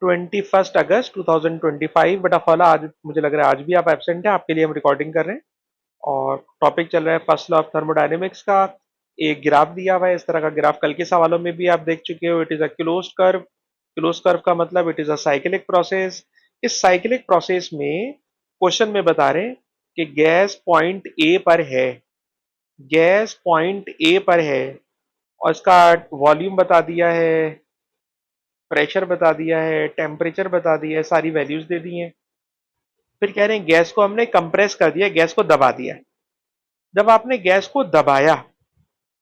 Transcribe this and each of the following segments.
21 अगस्त 2025। बटा फॉला आज मुझे लग रहा है आज भी आप एब्सेंट हैं, आपके लिए हम रिकॉर्डिंग कर रहे हैं। और टॉपिक चल रहा है फर्स्ट लॉ ऑफ थर्मोडायनेमिक्स का। एक ग्राफ दिया हुआ है, इस तरह का ग्राफ कल के सवालों में भी आप देख चुके हो। It is a closed curve. Closed curve का मतलब it is a cyclic process. इस साइक्लिक प्रोसेस में क्वेश्चन में बता रहे हैं कि गैस पॉइंट ए पर है। गैस पॉइंट ए पर है और इसका वॉल्यूम बता दिया है, प्रेशर बता दिया है, टेम्परेचर बता दिया है, सारी वैल्यूज दे दी हैं। फिर कह रहे हैं गैस को हमने कंप्रेस कर दिया, गैस को दबा दिया। जब आपने गैस को दबाया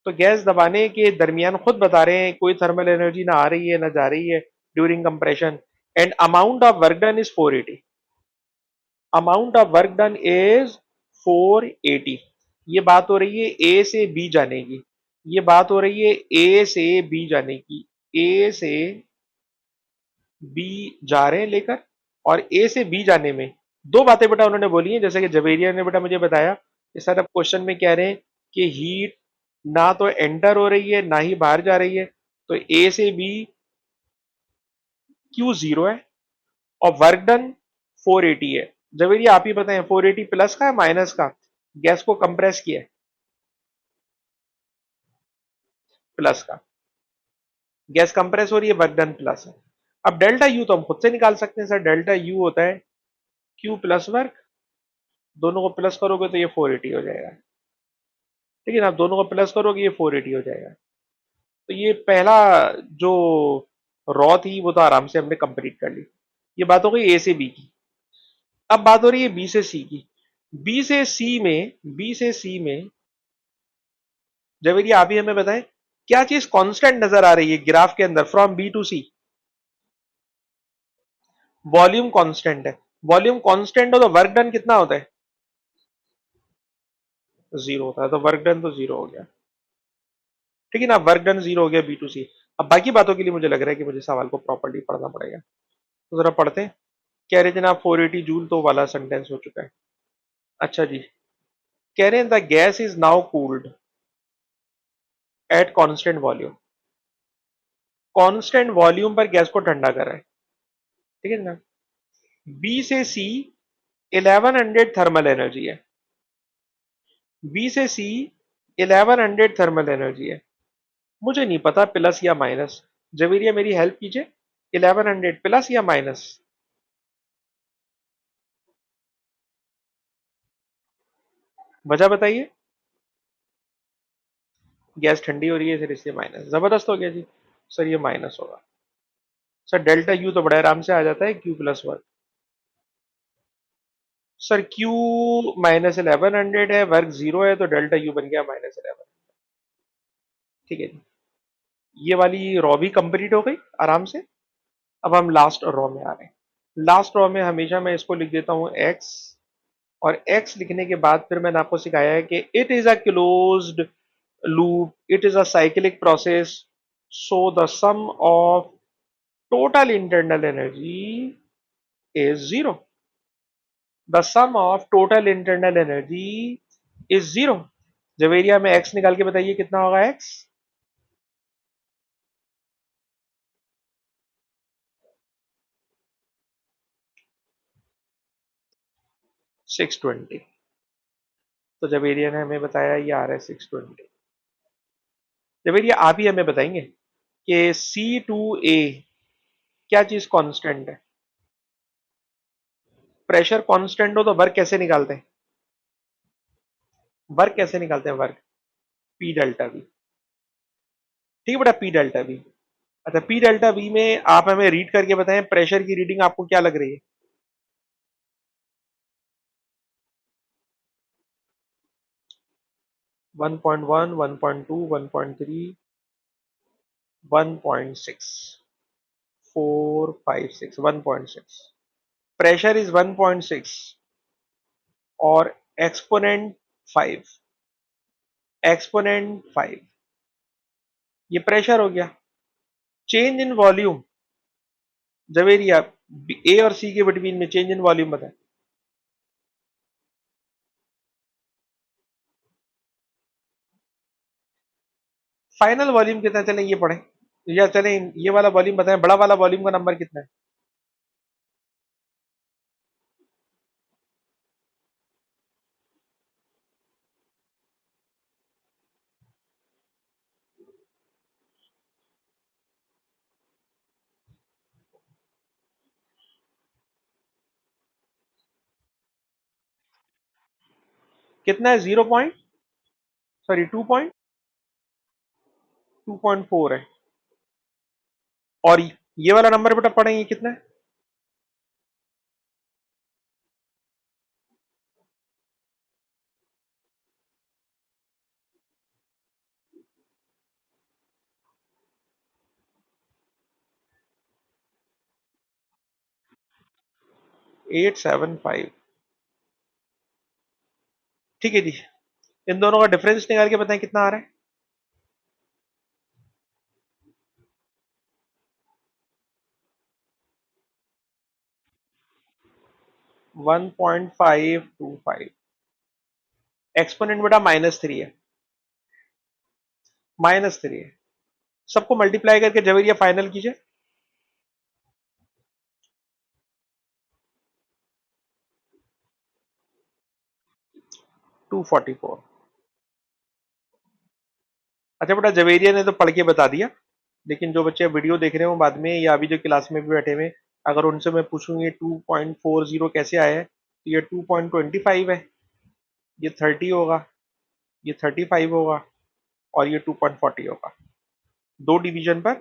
तो गैस दबाने के दरमियान खुद बता रहे हैं कोई थर्मल एनर्जी ना आ रही है ना जा रही है during compression. And amount of work done is 480। Amount of work done is 480। ये बात हो रही है ए से बी जाने की। ये बात हो रही है ए से बी जाने की। ए से बी जा रहे हैं लेकर, और ए से बी जाने में दो बातें बेटा उन्होंने बोली हैं। जैसे कि जवेरिया ने बेटा मुझे बताया कि सर अब क्वेश्चन में कह रहे हैं कि हीट ना तो एंटर हो रही है ना ही बाहर जा रही है, तो ए से बी क्यू जीरो है और वर्क डन 480 है। जवेरिया आप ही बताएं 480 प्लस का है माइनस का? गैस को कंप्रेस किया है, प्लस का। गैस कंप्रेस हो रही है, वर्क डन प्लस है। अब डेल्टा यू तो हम खुद से निकाल सकते हैं सर। डेल्टा यू होता है क्यू प्लस वर्क। दोनों को प्लस करोगे तो ये 480 हो जाएगा। ठीक है ना? आप दोनों को प्लस करोगे ये 480 हो जाएगा। तो ये पहला जो रॉ थी वो तो आराम से हमने कंप्लीट कर ली। ये बात हो गई ए से बी की। अब बात हो रही है बी से सी की। बी से सी में जवेरिया आप ही हमें बताएं क्या चीज कांस्टेंट नजर आ रही है ग्राफ के अंदर from B to C? Volume constant है। वॉल्यूम कांस्टेंट हो तो वर्क डन कितना होता है? जीरो होता है। तो वर्क डन तो जीरो हो गया। ठीक है ना? वर्क डन जीरो हो गया बी टू सी। अब बाकी बातों के लिए मुझे लग रहा है कि मुझे सवाल को प्रॉपर्ली पढ़ना पड़ेगा, तो जरा पढ़ते हैं। कह रहे थे ना 480 जूल, तो वाला सेंटेंस हो चुका है। अच्छा जी, कह रहे हैं the gas is now cooled at constant volume. Constant volume पर गैस को ठंडा कर रहा है। ठीक है ना? बी से सी 1100 थर्मल एनर्जी है। बी से सी 1100 थर्मल एनर्जी है। मुझे नहीं पता प्लस या माइनस। जवेरिया मेरी हेल्प कीजिए। 1100 प्लस या माइनस? वजह बताइए। गैस ठंडी हो रही है सर इसलिए माइनस। जबरदस्त हो गया जी। सर ये माइनस होगा। सर डेल्टा यू तो बड़े आराम से आ जाता है Q plus one. Sir Q minus 1100 है, वर्क जीरो है, तो डेल्टा यू बन गया -11। ठीक है जी। ये वाली रॉ भी कंप्लीट हो गई आराम से। अब हम लास्ट रॉ में आ रहे हैं। लास्ट रॉ में हमेशा मैं इसको लिख देता हूं एक्स। और एक्स लिखने के बाद फिर मैंने आपको सिखाया है कि it is a closed loop, it is a cyclic process, so the sum of total internal energy is zero. The sum of total internal energy is zero. Javeria में एक्स निकाल के बताइए कितना होगा एक्स? Six twenty. तो जवेरिया ने हमें बताया ये आ रहा है 620। जवेरिया आप ही हमें बताएंगे कि C2A क्या चीज कांस्टेंट है? प्रेशर कांस्टेंट हो तो वर्क कैसे निकालते हैं? वर्क कैसे निकालते हैं वर्क? P delta we. ठीक है बेटा, पी डेल्टा वी। अच्छा, पी डेल्टा वी में आप हमें रीड करके बताएं प्रेशर की रीडिंग आपको क्या लग रही है? 1.1, 1.2, 1.3, 1.6, 4, 5, 6, 1.6। प्रेशर इज 1.6 और एक्सपोनेंट 5। एक्सपोनेंट 5, ये प्रेशर हो गया। चेंज इन वॉल्यूम जवेरिया ए और सी के बिटवीन में चेंज इन वॉल्यूम बताएं। फाइनल वॉल्यूम कितना, चलें ये पढ़ें। या चलें ये वाला वॉल्यूम बताएं, बड़ा वाला वॉल्यूम का नंबर कितना है? कितना है? 0 पॉइंट, सॉरी 2.4 है। और ये वाला नंबर बेटा पढ़ेंगे कितना है? 875। ठीक है जी, इन दोनों का डिफरेंस निकाल के बताएं कितना आ रहा है। 1.525। एक्सपोनेंट बेटा -3 है, -3 है। सबको मल्टीप्लाई करके जवेरिया फाइनल कीजिए। 244। अच्छा बेटा, जवेरिया ने तो पढ़ के बता दिया, लेकिन जो बच्चे वीडियो देख रहे हो बाद में या अभी जो क्लास में भी बैठे हुए, अगर उनसे मैं पूछूं ये 2.40 कैसे आया है, तो ये 2.25 है, ये 30 होगा, ये 35 होगा, और ये 2.40 होगा। दो डिवीजन पर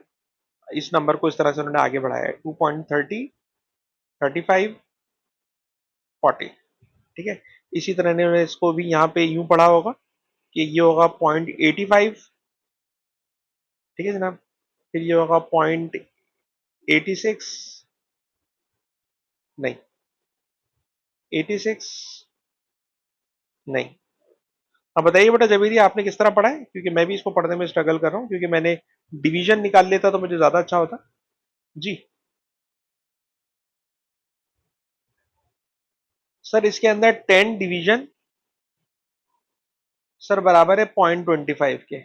इस नंबर को इस तरह से उन्होंने आगे बढ़ाया है, 2.30, 35, 40। ठीक है, इसी तरह ने इसको भी यहाँ पे यूं पढ़ा होगा कि ये होगा 0.85। ठीक है जनाब, फिर ये होगा 0.86, नहीं 86, नहीं। अब बताइए बेटा जबीरी, आपने किस तरह पढ़ा है, क्योंकि मैं भी इसको पढ़ने में स्ट्रगल कर रहा हूँ, क्योंकि मैंने डिवीजन निकाल लेता तो मुझे ज्यादा अच्छा होता। जी सर, इसके अंदर 10 डिवीजन सर बराबर है 0.25 के।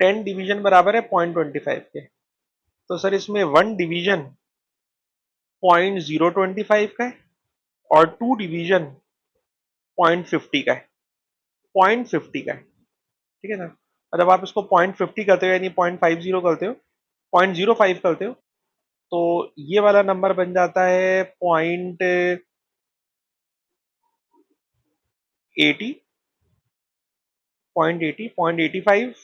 10 डिवीजन बराबर है 0.25 के। तो सर इसमें 1 डिवीजन 0.025 का है, और 2 डिवीजन 0.50 का है, 0.50 का है। ठीक है ना। और जब आप इसको 0.50 करते हो, यानी 0.50 करते हो, 0.05 करते हो, तो ये वाला नंबर बन जाता है 0.80, 0.80, 0.85,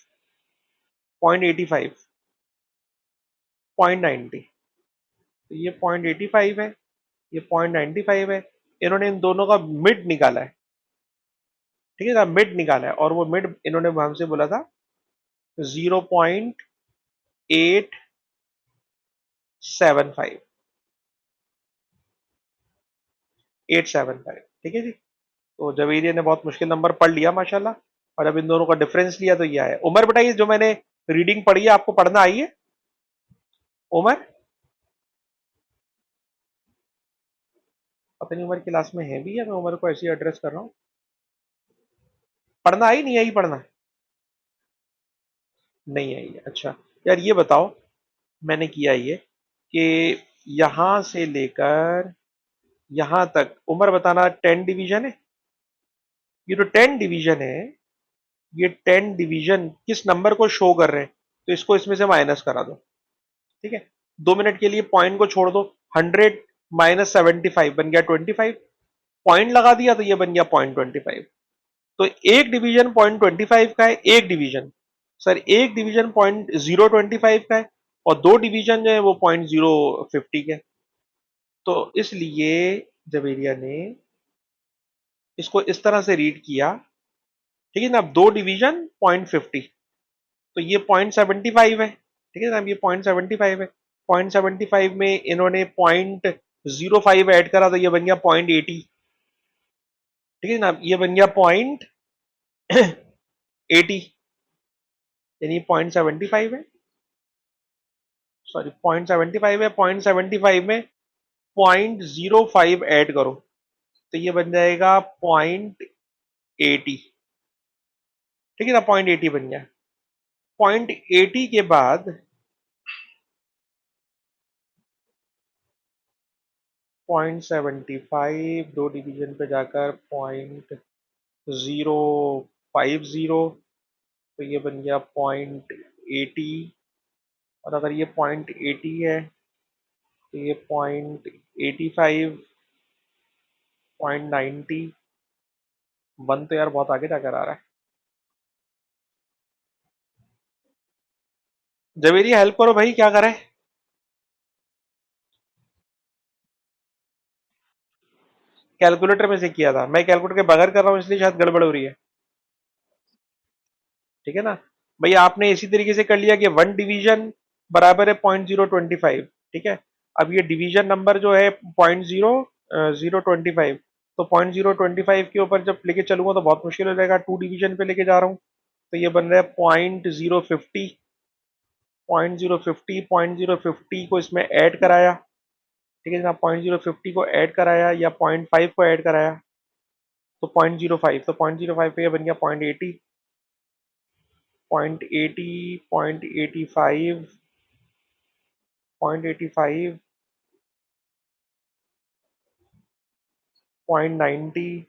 0.85, 0.90। तो ये 0.85 है, ये 0.95 है। इन्होंने इन दोनों का मिड निकाला है। ठीक है ना, मिड निकाला है, और वो मिड इन्होंने हमसे बोला था 0.875, 875। ठीक है जी। तो जवेरिया ने बहुत मुश्किल नंबर पढ़ लिया माशाल्लाह, और अब इन दोनों का डिफरेंस लिया तो ये है। उमर बेटा, ये जो मैंने रीडिंग पढ़ी है आपको पढ़ना आई है? उमर, पता नहीं उमर क्लास में है भी, या मैं उमर को ऐसे ही एड्रेस कर रहा हूँ। पढ़ना आई नहीं आई? पढ़ना नहीं आई है, अच्छा। यार ये बताओ, मैंने किया ये कि यहां से लेकर यहां तक, उम्र बताना, 10 डिवीजन है। ये जो 10 डिवीजन है, ये 10 डिवीजन किस नंबर को शो कर रहे हैं, तो इसको इसमें से माइनस करा दो। ठीक है, 2 मिनट के लिए पॉइंट को छोड़ दो। 100 - 75 बन गया 25। पॉइंट लगा दिया तो ये बन गया 0.25। तो एक डिवीजन 0.25 का है, एक डिवीजन, सर एक डिवीजन 0.025 का है, और दो डिवीजन जो है वो 0.050 के। तो इसलिए जवेरिया ने इसको इस तरह से रीड किया। ठीक है ना, अब दो डिवीजन 0.50, तो ये 0.75 है। ठीक है ना, अब ये 0.75 है। 0.75 में इन्होंने 0.05 ऐड करा, तो ये बन गया 0.80। ठीक है ना, ये बन गया 0.80, यानी 0.75 है, सॉरी 0.75 है। 0.75 में 0.05 ऐड करो, तो ये बन जाएगा 0.80। ठीक है ना, 0.80 बन गया। 0.80 के बाद 0.75 दो डिवीजन पे जाकर 0.050, तो ये बन गया 0.80। और अगर ये 0.80 है, तो ये 0.85, 0.90, वन तो यार बहुत आगे जाकर आ रहा है। जवेरी हेल्प करो भाई, क्या करें? कैलकुलेटर में से किया था, मैं कैलकुलेटर के बगैर कर रहा हूँ इसलिए शायद गड़बड़ हो रही है। ठीक है ना? भाई आपने इसी तरीके से कर लिया कि वन डिवीजन बराबर है 0.025। ठीक है। अब ये डिवीजन नंबर जो है 0.025, तो 0.025 के ऊपर जब लेके चलूंगा तो बहुत मुश्किल हो जाएगा, टू डिवीजन पे लेके जा रहा हूँ। तो ये बन रहा है 0.050। 0.050 को इसमें ऐड कराया। ठीक है जनाब, 0.050 को ऐड कराया या 0.5 को ऐड कराया तो 0.05, तो 0.05 पे ये बन गया 0.80। 0.80, 0.85, 0.85, 0.90,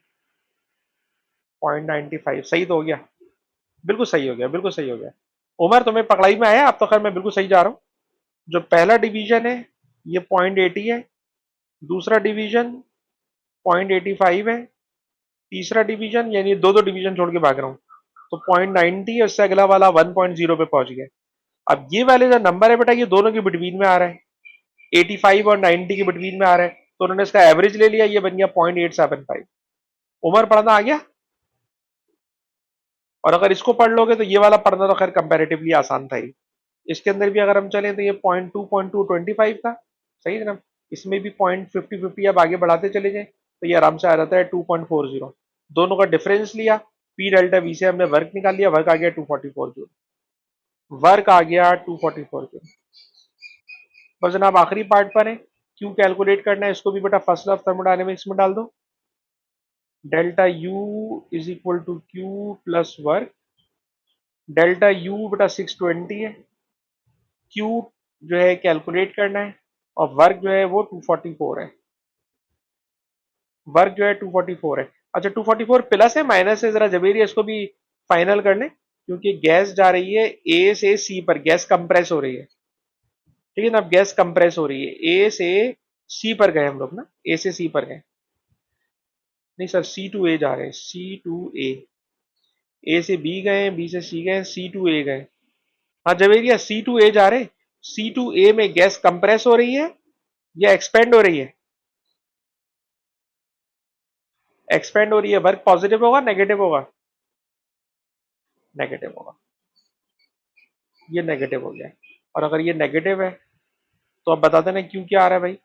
0.95। सही तो हो गया? बिल्कुल सही हो गया, बिल्कुल सही हो गया। उमर तुम्हें पकड़ाई में आया? अब तो खैर मैं बिल्कुल सही जा रहा हूँ। जो पहला डिवीजन है ये 0.80 है, दूसरा डिवीजन 0.85 है, तीसरा डिवीजन, यानी दो दो डिवीजन छोड़ के भाग रहा हूँ, तो 0.90, और उससे अगला वाला 1.0 पे पहुंच गया। अब ये वाले जो नंबर है बेटा, ये दोनों के बिटवीन में आ रहा है, 85 और 90 के बिटवीन में आ रहा है, तो उन्होंने इसका एवरेज ले लिया, ये बन गया 0.875। उमर पढ़ना आ गया? और अगर इसको पढ़ लोगे तो ये वाला पढ़ना तो खैर कंपैरेटिवली आसान था ही। इसके अंदर भी अगर हम चलें तो ये 0.2 था। सही है ना? इसमें भी 0.50 अब आगे बढ़ाते चले जाए तो ये आराम से आ जाता है 2.40। दोनों का डिफरेंस लिया, पी डेल्टा वी से हमने वर्क निकाल लिया, वर्क आ गया 244 जूल। वर्क आ गया 244 जूल। बस जनाब आखिरी पार्ट पर है, क्यू कैलकुलेट करना है, इसको भी बेटा फर्स्ट लॉ ऑफ थर्मोडायनेमिक्स में डाल दो। Delta U is equal to Q plus work. Delta U बेटा 620 है, क्यू जो है कैलकुलेट करना है, और वर्क जो है वो 244 है। वर्क जो है 244 है। अच्छा 244 प्लस है माइनस है, जरा जबेरी इसको भी फाइनल कर लें, क्योंकि गैस जा रही है ए से सी पर, गैस कंप्रेस हो रही है। ठीक है ना? अब गैस कंप्रेस हो रही है, ए से सी पर गए हम लोग ना, ए से सी पर गए। नहीं सर, सी टू ए जा रहे हैं, सी टू ए से बी गए, बी से सी गए, सी टू ए गए। हाँ जवेरिया, सी टू ए जा रहे, सी टू ए में गैस कंप्रेस हो रही है या एक्सपेंड हो रही है? एक्सपेंड हो रही है। वर्क पॉजिटिव होगा नेगेटिव होगा? नेगेटिव होगा। ये नेगेटिव हो गया। और अगर ये नेगेटिव है तो अब बता देना क्यों क्या आ रहा है भाई?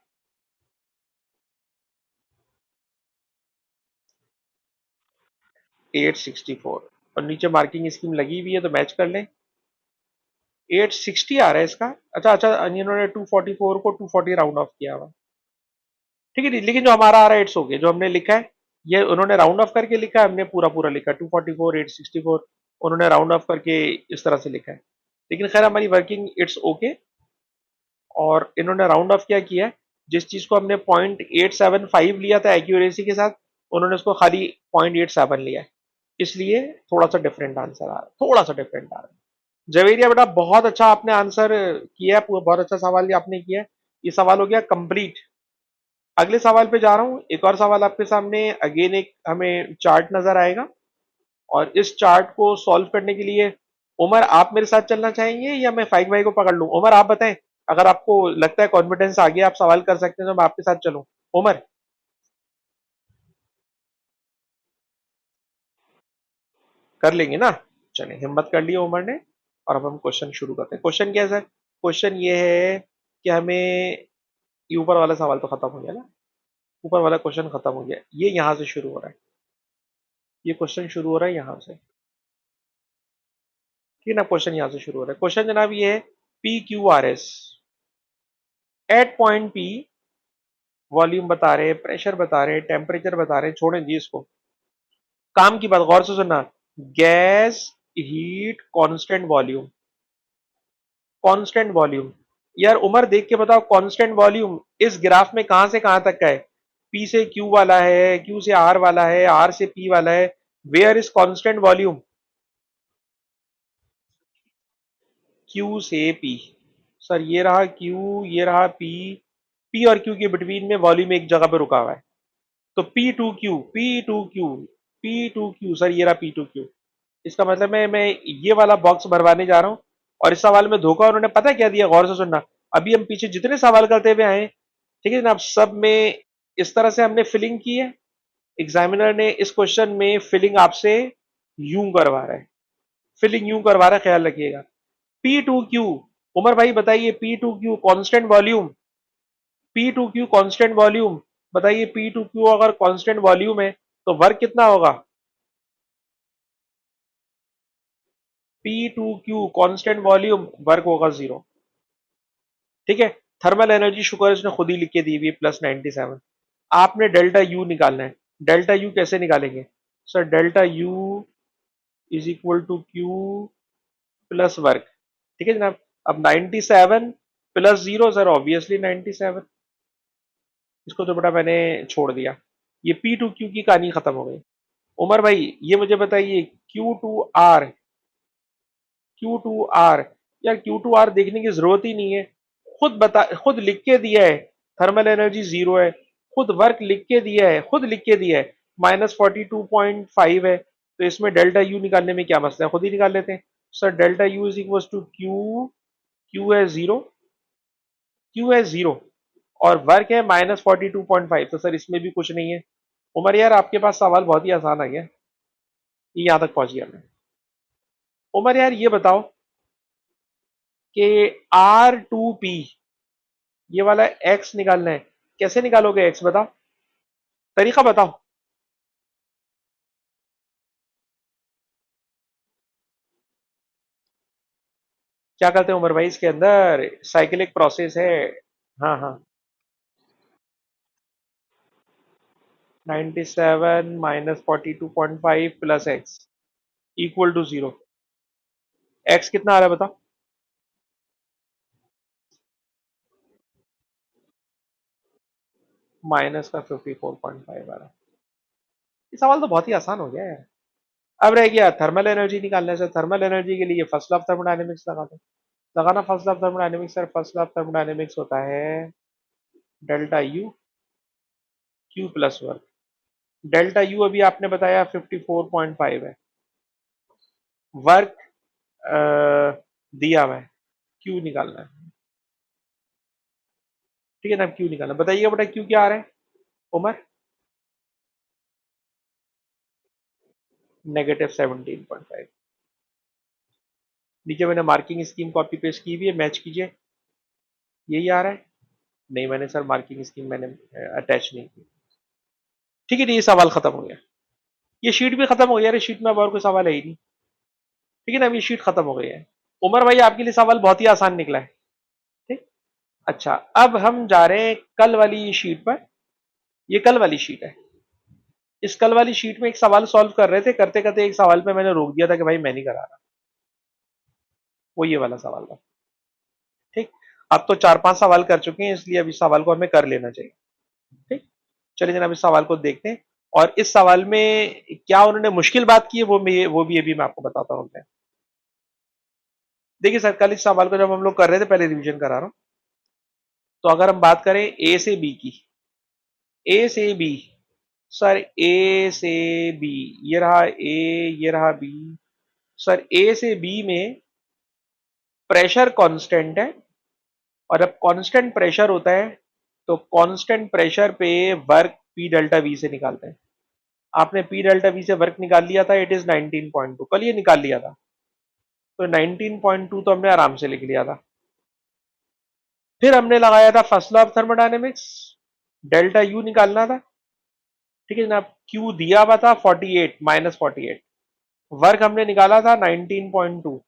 864, और नीचे मार्किंग स्कीम लगी हुई है तो मैच कर लें। 860 आ रहा है इसका। अच्छा अच्छा, इन्होंने 244 को 240 राउंड ऑफ किया हुआ। ठीक है जी, लेकिन जो हमारा आ रहा है 800 के जो हमने लिखा है, ये उन्होंने राउंड ऑफ करके लिखा है, हमने पूरा पूरा लिखा है 244 864, उन्होंने राउंड ऑफ करके इस तरह से लिखा है। लेकिन खैर हमारी वर्किंग इट्स ओके। और इन्होंने राउंड ऑफ क्या किया है, जिस चीज को हमने 0.875 लिया था एक्यूरेसी के साथ, उन्होंने उसको खाली 0.87 लिया है, इसलिए थोड़ा सा डिफरेंट आंसर आ रहा है, थोड़ा सा डिफरेंट आ रहा है। जवेरिया बेटा बहुत अच्छा आपने आंसर किया है, बहुत अच्छा सवाल आपने किया है। ये सवाल हो गया कंप्लीट। अगले सवाल पे जा रहा हूँ। एक और सवाल आपके सामने, अगेन एक हमें चार्ट नजर आएगा, और इस चार्ट को सॉल्व करने के लिए उमर आप मेरे साथ चलना चाहेंगे या मैं फाइक भाई को पकड़ लूं? उमर आप बताएं, अगर आपको लगता है कॉन्फिडेंस आ गया, आप सवाल कर सकते हैं, तो मैं आपके साथ चलूं। उमर कर लेंगे ना? चलें, हिम्मत कर लिया उमर ने। और अब हम क्वेश्चन शुरू करते हैं। क्वेश्चन क्या है सर? क्वेश्चन ये है कि हमें, ये ऊपर वाला सवाल तो खत्म हो गया ना, ऊपर वाला क्वेश्चन खत्म हो गया, ये यहां से शुरू हो रहा है, ये क्वेश्चन शुरू हो रहा है यहां से। ठीक है ना? क्वेश्चन यहां से शुरू हो रहा है। क्वेश्चन जनाब ये है, P Q R S at point P, volume बता रहे हैं, प्रेशर बता रहे हैं, टेम्परेचर बता रहे हैं, छोड़ें जी इसको, काम की बात गौर से सुनना। Gas, heat, constant volume, constant volume. यार उमर देख के बताओ, कांस्टेंट वॉल्यूम इस ग्राफ में कहां से कहां तक का है? पी से क्यू वाला है, क्यू से आर वाला है, आर से पी वाला है। Where is constant volume? Q से पी। सर ये रहा क्यू, ये रहा पी, पी और क्यू के बिटवीन में वॉल्यूम एक जगह पे रुका हुआ है, तो P to Q, P to Q, P2Q, sir ये रहा P2Q। इसका मतलब मैं ये वाला बॉक्स भरवाने जा रहा हूँ। और इस सवाल में धोखा उन्होंने पता क्या दिया, गौर से सुनना। अभी हम पीछे जितने सवाल करते हुए आए, ठीक है जनाब, सब में इस तरह से हमने फिलिंग की है। एग्जामिनर ने इस क्वेश्चन में फिलिंग आपसे यूं करवा रहा है, फिलिंग यूं करवा रहा है, ख्याल रखिएगा। P2Q, उमर भाई बताइए, P2Q constant volume, P2Q constant volume, बताइए P2Q अगर कांस्टेंट वॉल्यूम है तो वर्क कितना होगा? P2Q कांस्टेंट वॉल्यूम, वर्क होगा 0। ठीक है। थर्मल एनर्जी शुक्र इसने खुद ही लिख के दी हुई है +97। आपने डेल्टा यू निकालना है। डेल्टा यू कैसे निकालेंगे? Sir delta U is equal to Q plus work. ठीक है जनाब। अब 97 प्लस 0, सर ऑब्वियसली 97। इसको तो बेटा मैंने छोड़ दिया। ये P2Q की कहानी खत्म हो गई। उमर भाई ये मुझे बताइए, Q2R, Q2R, यार Q2R देखने की जरूरत ही नहीं है। खुद बता, खुद लिख के दिया है थर्मल एनर्जी 0 है। खुद वर्क लिख के दिया है, खुद लिख के दिया है -42.5 है। तो इसमें डेल्टा यू निकालने में क्या मसला है, खुद ही निकाल लेते हैं। Sir delta U is equal to Q, Q है 0, क्यू है 0 और वर्क है -42.5। तो सर इसमें भी कुछ नहीं है। उमर यार आपके पास सवाल बहुत ही आसान आ गया, ये यहाँ तक पहुंच गया मैं। उमर यार ये बताओ कि R2P, ये वाला एक्स निकालना है। कैसे निकालोगे एक्स, बताओ, तरीका बताओ। क्या करते हैं उमर भाई, इसके अंदर साइक्लिक प्रोसेस है। हाँ हाँ। 97 -42.5 plus X equal to 0। X कितना आ रहा है बताओ? माइनस का 54.5 आ रहा है। ये सवाल तो बहुत ही आसान हो गया यार। अब रह गया थर्मल एनर्जी निकालने से। थर्मल एनर्जी के लिए फर्स्ट लॉ ऑफ थर्मोडायनेमिक्स लगा दो। लगाना first law of thermodynamics. Sir first law of thermodynamics होता है delta U Q plus work. Delta you अभी आपने बताया 54.5 है। वर्क दिया हुआ है, क्यू निकालना है। ठीक है ना, क्यू निकालना, बताइए बेटा क्यू क्या आ रहा है उमर? -17.5। नीचे मैंने मार्किंग स्कीम कॉपी पेस्ट की हुई है, मैच कीजिए। यही आ रहा है? नहीं, मैंने सर मार्किंग स्कीम मैंने अटैच नहीं की। ठीक है, ये सवाल खत्म हो गया। ये शीट भी खत्म हो गया। अरे शीट में अब और कोई सवाल है ही नहीं। ठीक है ना, अब ये शीट खत्म हो गई है। उमर भाई आपके लिए सवाल बहुत ही आसान निकला है। ठीक। अच्छा, अब हम जा रहे हैं कल वाली शीट पर। ये कल वाली शीट है। इस कल वाली शीट में एक सवाल सॉल्व कर रहे थे, करते करते एक सवाल पे मैंने रोक दिया था कि भाई मैं नहीं करा रहा। वो ये वाला सवाल था। ठीक। अब तो 4-5 सवाल कर चुके हैं, इसलिए अब इस सवाल को हमें कर लेना चाहिए। ठीक। चलिए जनाब, इस सवाल को देखते हैं। और इस सवाल में क्या उन्होंने मुश्किल बात की है वो भी अभी मैं आपको बताता हूँ। देखिए सर, कल इस सवाल को जब हम लोग कर रहे थे, पहले रिवीजन करा रहा हूँ। तो अगर हम बात करें ए से बी की, ए से बी, सर ए से बी, ये रहा ए, ये रहा बी। सर ए से बी में प्रेशर कांस्टेंट है। और अब कांस्टेंट प्रेशर होता है तो कांस्टेंट प्रेशर पे वर्क पी डेल्टा वी से निकालते हैं। आपने पी डेल्टा वी से वर्क निकाल लिया था, इट इज 19.2, कल ये निकाल लिया था। तो 19.2 तो हमने आराम से लिख लिया था। फिर हमने लगाया था first law of thermodynamics, delta U निकालना था। ठीक है जनाब, क्यू दिया हुआ था 48 -48। वर्क हमने निकाला था 19.2।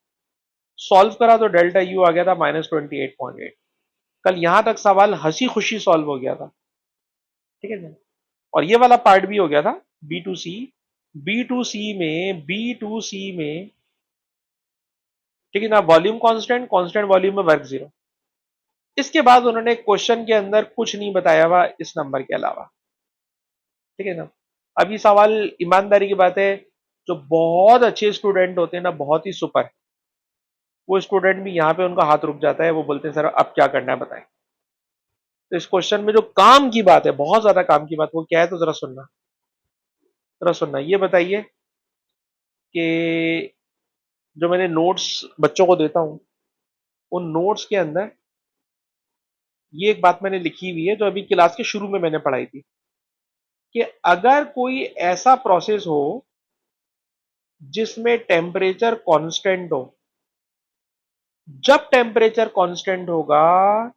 सॉल्व करा तो डेल्टा यू आ गया था -28.8। कल यहां तक सवाल हंसी खुशी सॉल्व हो गया था। ठीक है जनाब। और ये वाला पार्ट भी हो गया था, B2C। बी टू सी में ठीक है ना, वॉल्यूम कांस्टेंट, कांस्टेंट वॉल्यूम में वर्क 0। इसके बाद उन्होंने क्वेश्चन के अंदर कुछ नहीं बताया हुआ इस नंबर के अलावा। ठीक है ना। अब ये सवाल, ईमानदारी की बात है, जो बहुत अच्छे स्टूडेंट होते हैं ना, बहुत ही सुपर, वो स्टूडेंट भी यहाँ पे उनका हाथ रुक जाता है। वो बोलते हैं सर अब क्या करना है बताएं। तो इस क्वेश्चन में जो काम की बात है, बहुत ज्यादा काम की बात, वो क्या है तो जरा सुनना। जरा सुनना, ये बताइए कि जो मैंने नोट्स बच्चों को देता हूँ, उन नोट्स के अंदर ये एक बात मैंने लिखी हुई है जो अभी क्लास के शुरू में मैंने पढ़ाई थी, कि अगर कोई ऐसा प्रोसेस हो जिसमें टेम्परेचर कांस्टेंट हो, जब टेम्परेचर कांस्टेंट होगा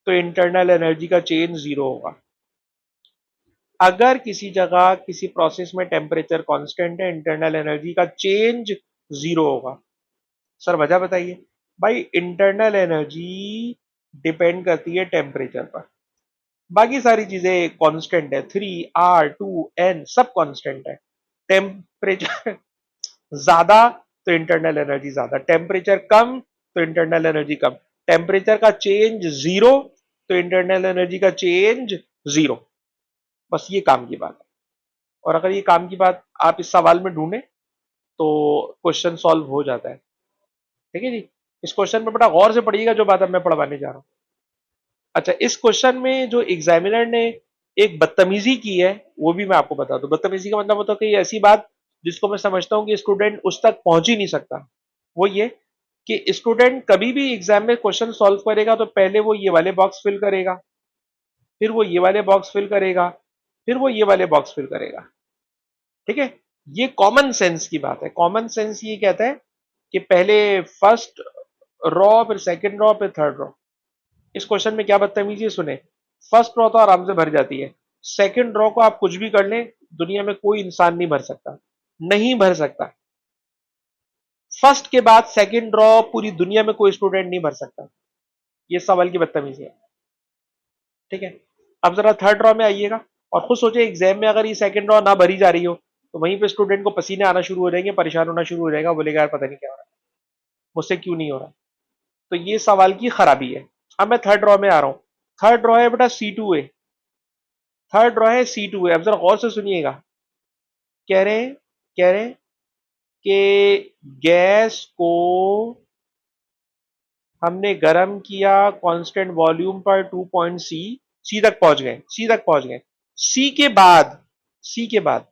तो इंटरनल एनर्जी का चेंज जीरो होगा। अगर किसी जगह किसी प्रोसेस में टेम्परेचर कांस्टेंट है, इंटरनल एनर्जी का चेंज जीरो होगा। सर वजह बताइए। भाई इंटरनल एनर्जी डिपेंड करती है टेम्परेचर पर, बाकी सारी चीजें कांस्टेंट है, 3 R 2 N सब कांस्टेंट है। टेम्परेचर ज्यादा तो इंटरनल एनर्जी ज्यादा, टेम्परेचर कम तो इंटरनल एनर्जी कम, टेम्परेचर का चेंज जीरो तो इंटरनल एनर्जी का चेंज जीरो। बस ये काम की बात है। और अगर ये काम की बात आप इस सवाल में ढूंढे तो क्वेश्चन सॉल्व हो जाता है। ठीक है जी। इस क्वेश्चन में बड़ा गौर से पढ़िएगा जो बात अब मैं पढ़वाने जा रहा हूं। अच्छा, इस क्वेश्चन में जो एग्जामिनर ने एक बदतमीजी की है वो भी मैं आपको बता दूं। बदतमीजी का मतलब होता है कि ऐसी बात जिसको मैं समझता हूं कि स्टूडेंट उस तक पहुंच ही नहीं सकता। वो ये कि स्टूडेंट कभी भी एग्जाम में क्वेश्चन सॉल्व करेगा तो पहले वो ये वाले बॉक्स फिल करेगा, फिर वो ये वाले बॉक्स फिल करेगा, फिर वो ये वाले बॉक्स फिल करेगा। ठीक है। ये कॉमन सेंस की बात है। कॉमन सेंस ये कहता है कि पहले फर्स्ट रॉ, फिर सेकंड रॉ, फिर थर्ड रॉ। इस क्वेश्चन में क्या बदतमीजी है सुने। फर्स्ट रॉ तो आराम से भर जाती है, सेकंड रॉ को आप कुछ भी कर लें, दुनिया में कोई इंसान नहीं भर सकता, नहीं भर सकता। फर्स्ट के बाद सेकंड रॉ पूरी दुनिया में कोई स्टूडेंट नहीं भर सकता। ये सवाल की बदतमीजी है। ठीक है। अब जरा थर्ड रॉ में आइएगा और खुद सोचिए एग्जाम में अगर ये सेकंड रॉ ना भरी जा रही हो तो वहीं पे स्टूडेंट को पसीने आना शुरू हो जाएंगे, परेशान होना शुरू हो जाएगा, बोलेगा यार पता नहीं क्या हो रहा है, मुझसे क्यों नहीं हो रहा। तो ये सवाल की खराबी है। अब मैं थर्ड रॉ में आ रहा हूं। थर्ड रॉ है बेटा C2A। थर्ड रॉ है C2A। अब जरा गौर से सुनिएगा। कह रहे हैं कह रहे हैं कि गैस को हमने गर्म किया कांस्टेंट वॉल्यूम पर 2 सी तक पहुंच गए, सी तक पहुंच गए। सी के बाद सी के बाद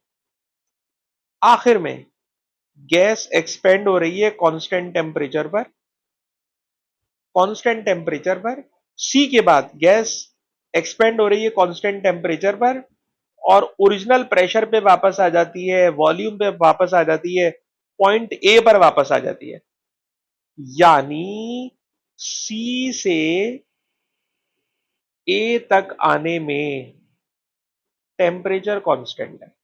आखिर में गैस एक्सपेंड हो रही है कांस्टेंट टेम्परेचर पर, कांस्टेंट टेम्परेचर पर। सी के बाद गैस एक्सपेंड हो रही है कांस्टेंट टेम्परेचर पर और ओरिजिनल प्रेशर पे वापस आ जाती है, वॉल्यूम पे वापस आ जाती है, पॉइंट ए पर वापस आ जाती है। यानी सी से ए तक आने में टेम्परेचर कांस्टेंट है।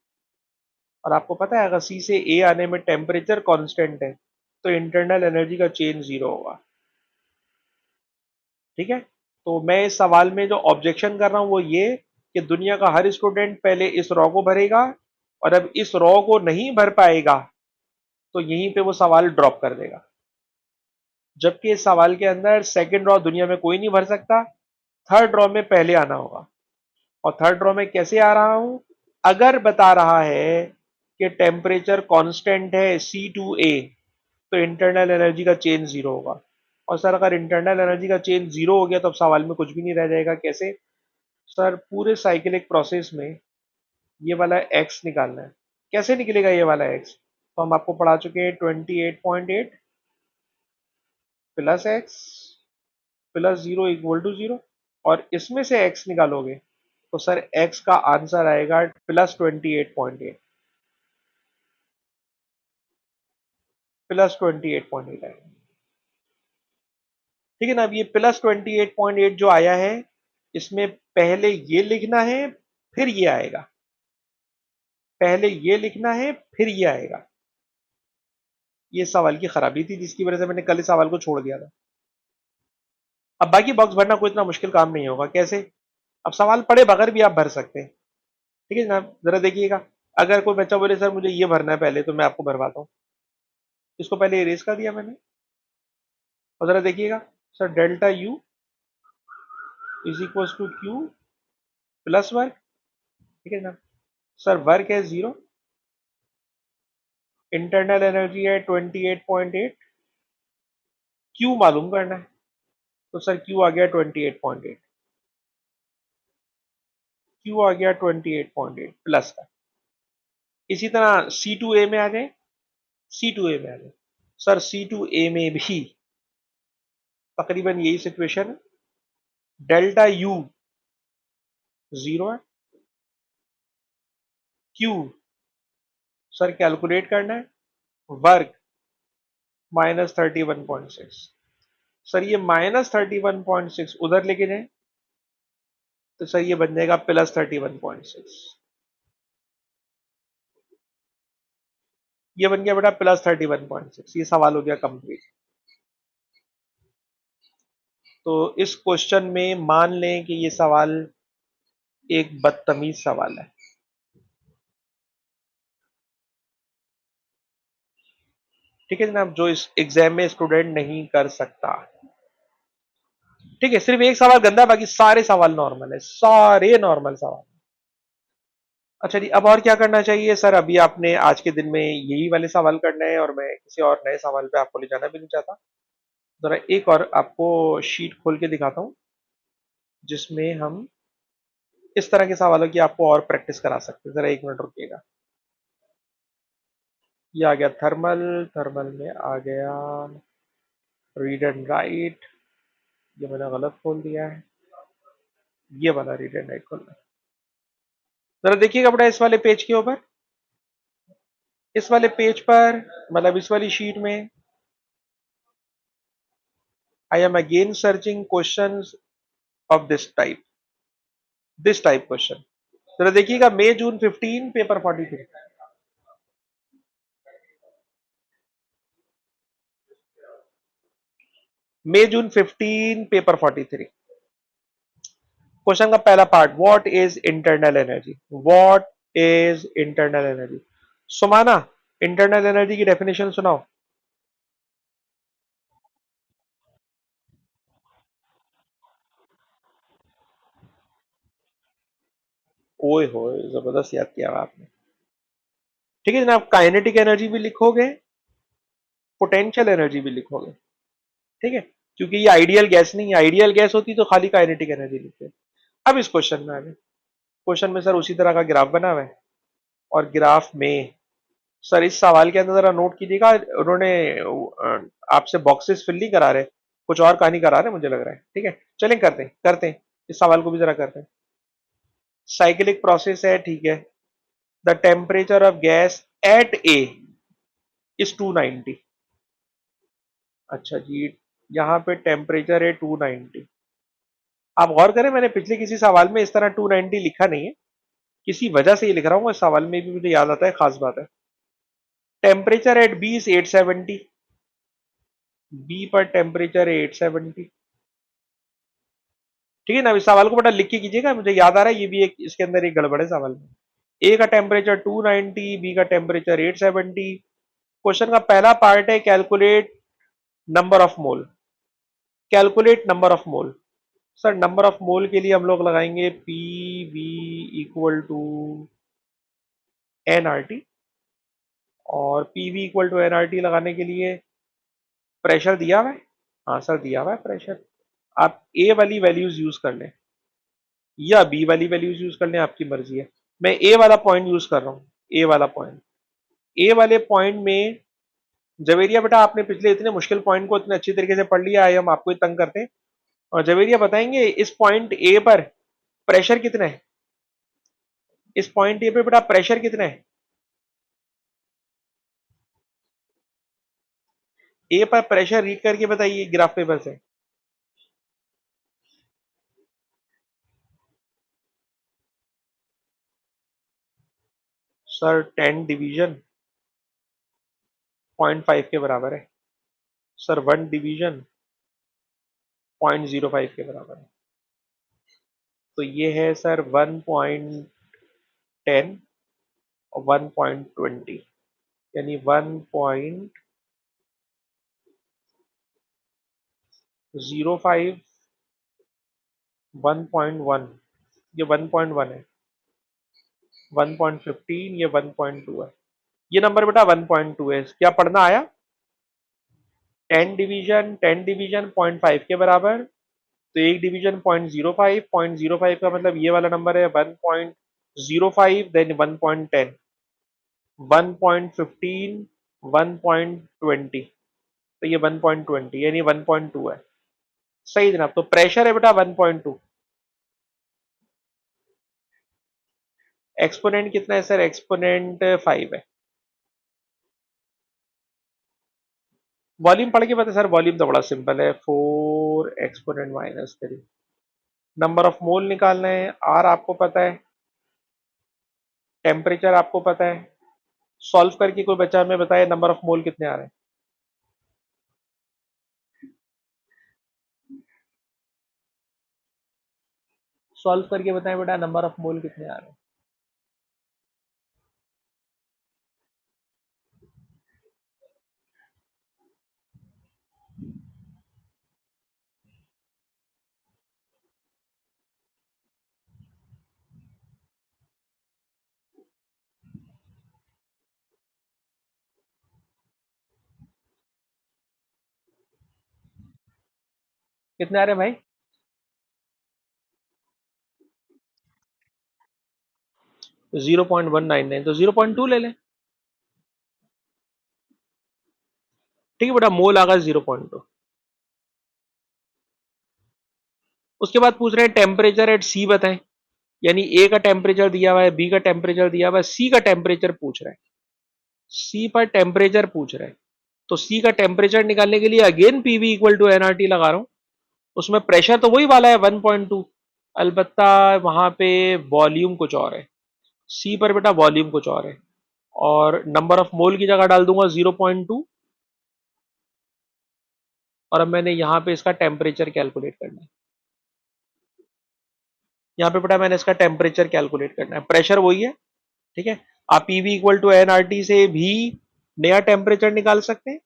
और आपको पता है अगर सी से ए आने में टेम्परेचर कांस्टेंट है तो इंटरनल एनर्जी का चेंज जीरो होगा। ठीक है। तो मैं इस सवाल में जो ऑब्जेक्शन कर रहा हूं वो ये कि दुनिया का हर स्टूडेंट पहले इस रॉ को भरेगा और अब इस रॉ को नहीं भर पाएगा तो यहीं पे वो सवाल ड्रॉप कर देगा। जबकि इस सवाल के अंदर सेकंड रॉ दुनिया में कोई नहीं भर सकता, थर्ड रॉ में पहले आना होगा। और थर्ड रॉ में कैसे आ रहा हूं। अगर बता रहा है कि टेम्परेचर कांस्टेंट है C2A तो इंटरनल एनर्जी का चेंज जीरो होगा। और सर अगर इंटरनल एनर्जी का चेंज जीरो हो गया तो अब सवाल में कुछ भी नहीं रह जाएगा। कैसे। सर पूरे साइकिलिक प्रोसेस में ये वाला एक्स निकालना है। कैसे निकलेगा ये वाला एक्स। तो हम आपको पढ़ा चुके हैं 28.8 plus X plus zero equal to zero. और इसमें से एक्स निकालोगे तो सर एक्स का आंसर आएगा +28.8, +28.8 आएगा। ठीक है ना। अब ये +28.8 जो आया है इसमें पहले ये लिखना है फिर ये आएगा, पहले ये लिखना है फिर ये आएगा। ये सवाल की खराबी थी जिसकी वजह से मैंने कल इस सवाल को छोड़ दिया था। अब बाकी बॉक्स भरना कोई इतना मुश्किल काम नहीं होगा। कैसे। अब सवाल पढ़े बगैर भी आप भर सकते हैं। ठीक है जनाब, जरा देखिएगा। अगर कोई बच्चा बोले सर मुझे ये भरना है पहले तो मैं आपको भरवाता हूँ। इसको पहले इरेज कर दिया मैंने। और जरा देखिएगा। Sir delta U is equal to Q plus work. ठीक है ना। सर वर्क है जीरो, इंटरनल एनर्जी है 28.8, क्यू मालूम करना है। तो सर क्यू आ गया 28.8, क्यू आ गया 28.8 प्लस का। इसी तरह C2A में आ जाए, C2A में आ जाए। सर C2A में भी तकरीबन यही सिचुएशन है, डेल्टा U 0 है, Q सर कैलकुलेट करना है, वर्क -31.6। सर ये -31.6 उधर लेके जाए तो सर ये बन जाएगा +31.6। ये बन गया बेटा +31.6। ये सवाल हो गया कंप्लीट। तो इस क्वेश्चन में मान लें कि ये सवाल एक बदतमीज सवाल है। ठीक है जनाब, जो इस एग्जाम में स्टूडेंट नहीं कर सकता। ठीक है, सिर्फ एक सवाल गंदा है, बाकी सारे सवाल नॉर्मल है, सारे नॉर्मल सवाल। अच्छा जी, अब और क्या करना चाहिए सर? अभी आपने आज के दिन में यही वाले सवाल करने हैं और मैं किसी और नए सवाल पे आपको ले जाना भी नहीं चाहता। जरा एक और आपको शीट खोल के दिखाता हूँ जिसमें हम इस तरह के सवालों की आपको और प्रैक्टिस करा सकते हैं। जरा एक मिनट रुकिएगा। ये आ गया थर्मल, थर्मल में आ गया रीड एंड राइट। ये मैंने गलत खोल दिया है, ये वाला रीड एंड राइट खोलना है। जरा देखिएगा बेटा इस वाले पेज के ऊपर, इस वाले पेज पर, मतलब इस वाली शीट में I am again searching questions of this type question. जरा देखिएगा मई जून 15 पेपर 43। मई जून 15 पेपर 43। क्वेश्चन का पहला part, what is internal energy? What is internal energy? Sumana, internal energy की डेफिनेशन सुनाओ। ओए होए, जबरदस्त याद किया आपने। ठीक है जनाब, काइनेटिक एनर्जी भी लिखोगे, पोटेंशियल एनर्जी भी लिखोगे। ठीक है, क्योंकि ये आइडियल गैस नहीं है, आइडियल गैस होती तो खाली काइनेटिक एनर्जी लिखते। अब इस क्वेश्चन में आ गए। क्वेश्चन में सर उसी तरह का ग्राफ बना हुआ है, और ग्राफ में सर इस सवाल के अंदर जरा नोट कीजिएगा, उन्होंने आपसे बॉक्सेस फिल नहीं करा रहे, कुछ और कहानी करा रहे मुझे लग रहा है। ठीक है, चलें करते हैं इस सवाल को भी जरा करते हैं। साइक्लिक प्रोसेस है, ठीक है। The temperature of gas at A is 290। अच्छा जी, यहाँ पे टेम्परेचर है 290। आप गौर करें, मैंने पिछले किसी सवाल में इस तरह 290 लिखा नहीं है, किसी वजह से ये लिख रहा हूँ। इस सवाल में भी मुझे याद आता है, खास बात है। Temperature at B is 870। B पर टेम्परेचर है 870। ठीक है ना, इस सवाल को बेटा लिख के कीजिएगा, मुझे याद आ रहा है ये भी एक इसके अंदर एक गड़बड़ है सवाल में। ए का टेम्परेचर 290, बी का टेम्परेचर 870। क्वेश्चन का पहला पार्ट है calculate number of mole. Calculate number of mole. Sir number of mole के लिए हम लोग लगाएंगे P V equal to N R T, और P V equal to N R T लगाने के लिए प्रेशर दिया हुआ है। हाँ सर दिया हुआ है प्रेशर। आप ए वाली वैल्यूज यूज कर लें या बी वाली वैल्यूज यूज कर लें, आपकी मर्जी है। मैं ए वाला पॉइंट यूज कर रहा हूँ, ए वाला पॉइंट। ए वाले पॉइंट में जवेरिया बेटा, आपने पिछले इतने मुश्किल पॉइंट को इतने अच्छी तरीके से पढ़ लिया है, हम आपको ही तंग करते हैं। और जवेरिया बताएंगे इस पॉइंट ए पर प्रेशर कितना है? इस पॉइंट ए पे बेटा प्रेशर कितना है? ए पर प्रेशर रीड करके बताइए ग्राफ पेपर से। सर 10 डिवीजन 0.5 के बराबर है। सर 1 डिवीजन 0.05 के बराबर है। तो ये है सर 1.10 और 1.20, यानी 1.05, 1.1, ये 1.1 है, 1.15, ये 1.2 है। ये नंबर बेटा 1.2 है। क्या पढ़ना आया? 10 डिवीजन 0.5 के बराबर, तो एक डिवीजन 0.05, 0.05 का मतलब ये वाला नंबर है 1.05, देन 1.10। 1.15, 1.20, तो ये 1.20 यानी 1.2 है। सही जनाब, तो प्रेशर है बेटा 1.2। एक्सपोनेंट कितना है सर? एक्सपोनेंट 5 है। वॉल्यूम पढ़ के बता सर, वॉल्यूम तो बड़ा सिंपल है, 4 एक्सपोनेंट -3। नंबर ऑफ मोल निकालना है, आर आपको पता है, टेम्परेचर आपको पता है। सॉल्व करके कोई बच्चा हमें बताए नंबर ऑफ मोल कितने आ रहे हैं। सॉल्व करके बताएं बेटा, नंबर ऑफ मोल कितने आ रहे हैं। कितने आ रहे हैं भाई? 0.199, तो 0.2 ले लें। ठीक है बेटा, मोल आ गया 0.2। उसके बाद पूछ रहे हैं टेम्परेचर एट सी बताएं। यानी ए का टेम्परेचर दिया हुआ है, बी का टेम्परेचर दिया हुआ है, सी का टेम्परेचर पूछ रहा है। सी पर टेम्परेचर पूछ रहा है, तो सी का टेम्परेचर निकालने के लिए again PV equal to NRT लगा रहा हूं। उसमें प्रेशर तो वही वाला है 1.2, अलबत्ता वहां पे वॉल्यूम कुछ और है। सी पर बेटा वॉल्यूम कुछ और है, और नंबर ऑफ मोल की जगह डाल दूंगा 0.2। और अब मैंने यहाँ पे इसका टेम्परेचर कैलकुलेट करना है। यहाँ पे बेटा मैंने इसका टेम्परेचर कैलकुलेट करना है, प्रेशर वही है। ठीक है, आप PV equal to N R T से भी नया टेम्परेचर निकाल सकते हैं,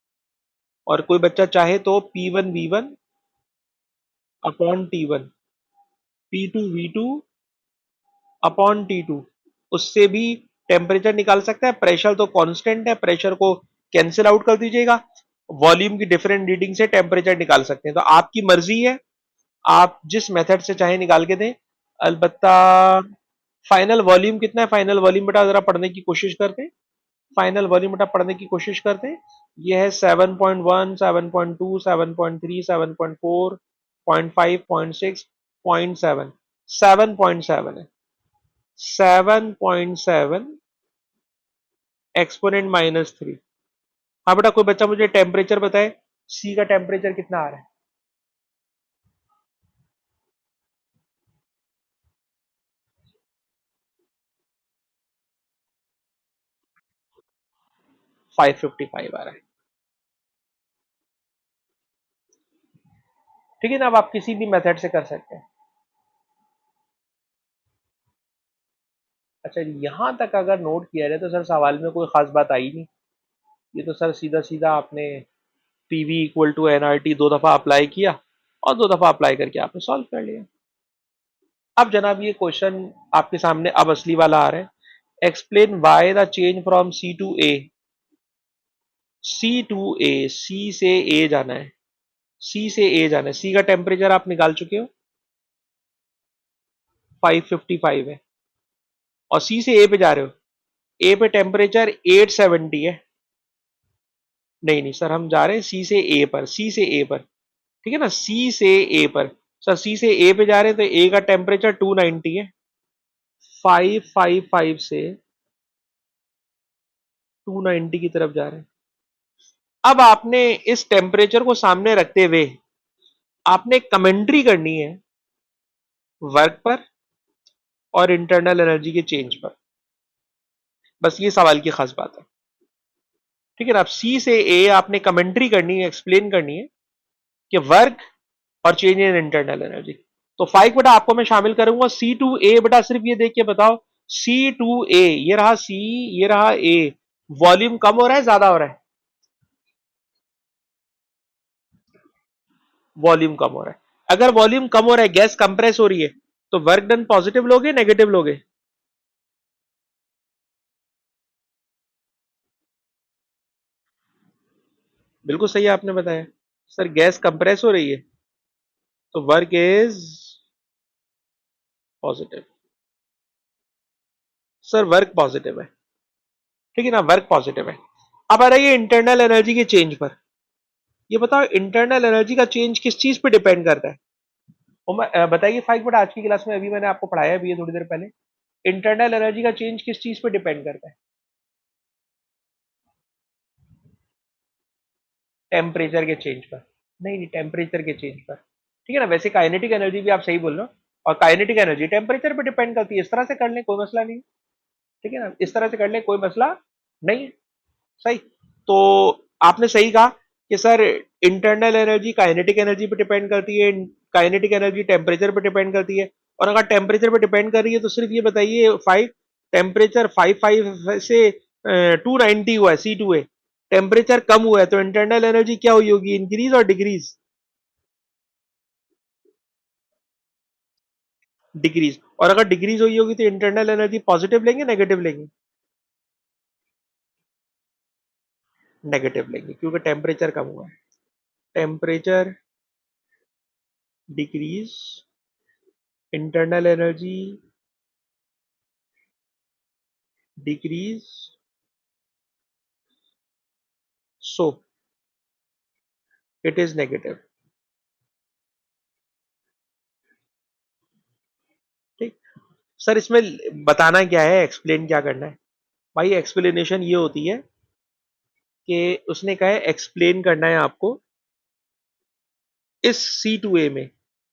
और कोई बच्चा चाहे तो P one V one upon T one, P two V two upon T two, उससे भी टेम्परेचर निकाल सकता है। प्रेशर तो कांस्टेंट है, प्रेशर को कैंसिल आउट कर दीजिएगा, वॉल्यूम की डिफरेंट रीडिंग से टेम्परेचर निकाल सकते हैं। तो आपकी मर्जी है, आप जिस मेथड से चाहे निकाल के दें। अलबत्ता फाइनल वॉल्यूम कितना है, फाइनल वॉल्यूम बेटा जरा पढ़ने की कोशिश करते हैं। फाइनल वॉल्यूम बेटा पढ़ने की कोशिश करते हैं। ये है 7.1, 7.2, 7.3, 7.4, 0.5, 0.6, 0.7, 7.7 है। 7.7 एक्सपोनेंट -3। हाँ बेटा, कोई बच्चा मुझे टेम्परेचर बताए, सी का टेम्परेचर कितना आ रहा है। 555 आ रहा है। ठीक है ना, अब आप किसी भी मेथड से कर सकते हैं। अच्छा, यहां तक अगर नोट किया जाए तो सर सवाल में कोई खास बात आई नहीं। ये तो सर सीधा सीधा आपने पीवी इक्वल टू एनआरटी 2 दफा अप्लाई किया, और 2 दफा अप्लाई करके आपने सॉल्व कर लिया। अब जनाब ये क्वेश्चन आपके सामने अब असली वाला आ रहा है। Explain why the change from C to A. C to A, C से ए जाना है, सी से ए जाना है। सी का टेम्परेचर आप निकाल चुके हो, 555 है, और सी से ए पे जा रहे हो। ए पे टेम्परेचर 870 है। नहीं नहीं सर, हम जा रहे हैं सी से ए पर, सी से ए पर। ठीक है ना, सी से ए पर। सर सी से ए पे जा रहे हैं तो ए का टेम्परेचर 290 है। 555 से 290 की तरफ जा रहे हैं। अब आपने इस टेम्परेचर को सामने रखते हुए आपने कमेंट्री करनी है वर्क पर और इंटरनल एनर्जी के चेंज पर। बस ये सवाल की खास बात है। ठीक है ना, अब सी से ए आपने कमेंट्री करनी है, एक्सप्लेन करनी है कि वर्क और चेंज इन इंटरनल एनर्जी। तो 5 बेटा आपको मैं शामिल करूंगा। सी टू ए बेटा सिर्फ ये देख के बताओ, सी टू ए, ये रहा सी, ये रहा ए, वॉल्यूम कम हो रहा है ज्यादा हो रहा है? वॉल्यूम कम हो रहा है। अगर वॉल्यूम कम हो रहा है, गैस कंप्रेस हो रही है, तो वर्क डन पॉजिटिव लोगे नेगेटिव लोगे? बिल्कुल सही आपने बताया सर, गैस कंप्रेस हो रही है तो work is positive. Sir work positive है। ठीक है ना, वर्क पॉजिटिव है। अब आ रही है इंटरनल एनर्जी के चेंज पर। ये बताओ इंटरनल एनर्जी का चेंज किस चीज पे डिपेंड करता है? और मैं बताइए फाइव, बट आज की क्लास में अभी मैंने आपको पढ़ाया भी है थोड़ी देर पहले, इंटरनल एनर्जी का चेंज किस चीज पे डिपेंड करता है? टेम्परेचर के चेंज पर। नहीं नहीं, टेम्परेचर के चेंज पर। ठीक है ना, वैसे काइनेटिक एनर्जी भी आप सही बोल रहे हो, और काइनेटिक एनर्जी टेम्परेचर पे डिपेंड करती है। इस तरह से कर लें कोई मसला नहीं। ठीक है ना, इस तरह से कर लें कोई मसला नहीं है। सही। तो आपने सही कहा कि sir internal energy kinetic energy पे डिपेंड करती है, काइनेटिक एनर्जी टेम्परेचर पे डिपेंड करती है। और अगर टेम्परेचर पे डिपेंड कर रही है तो सिर्फ ये बताइए फाइव, टेम्परेचर फाइव फाइव से 290 हुआ है, C2A, टेम्परेचर कम हुआ है तो इंटरनल एनर्जी क्या हुई होगी, इंक्रीज और डिक्रीज? डिक्रीज। और अगर डिक्रीज हुई होगी तो इंटरनल एनर्जी पॉजिटिव लेंगे नेगेटिव लेंगे? नेगेटिव लेंगे, क्योंकि टेम्परेचर कम हुआ है। Temperature decrease, internal energy decrease, so it is negative. ठीक। सर इसमें बताना क्या है, एक्सप्लेन क्या करना है? भाई एक्सप्लेनेशन ये होती है कि उसने कहा है एक्सप्लेन करना है आपको इस C2A में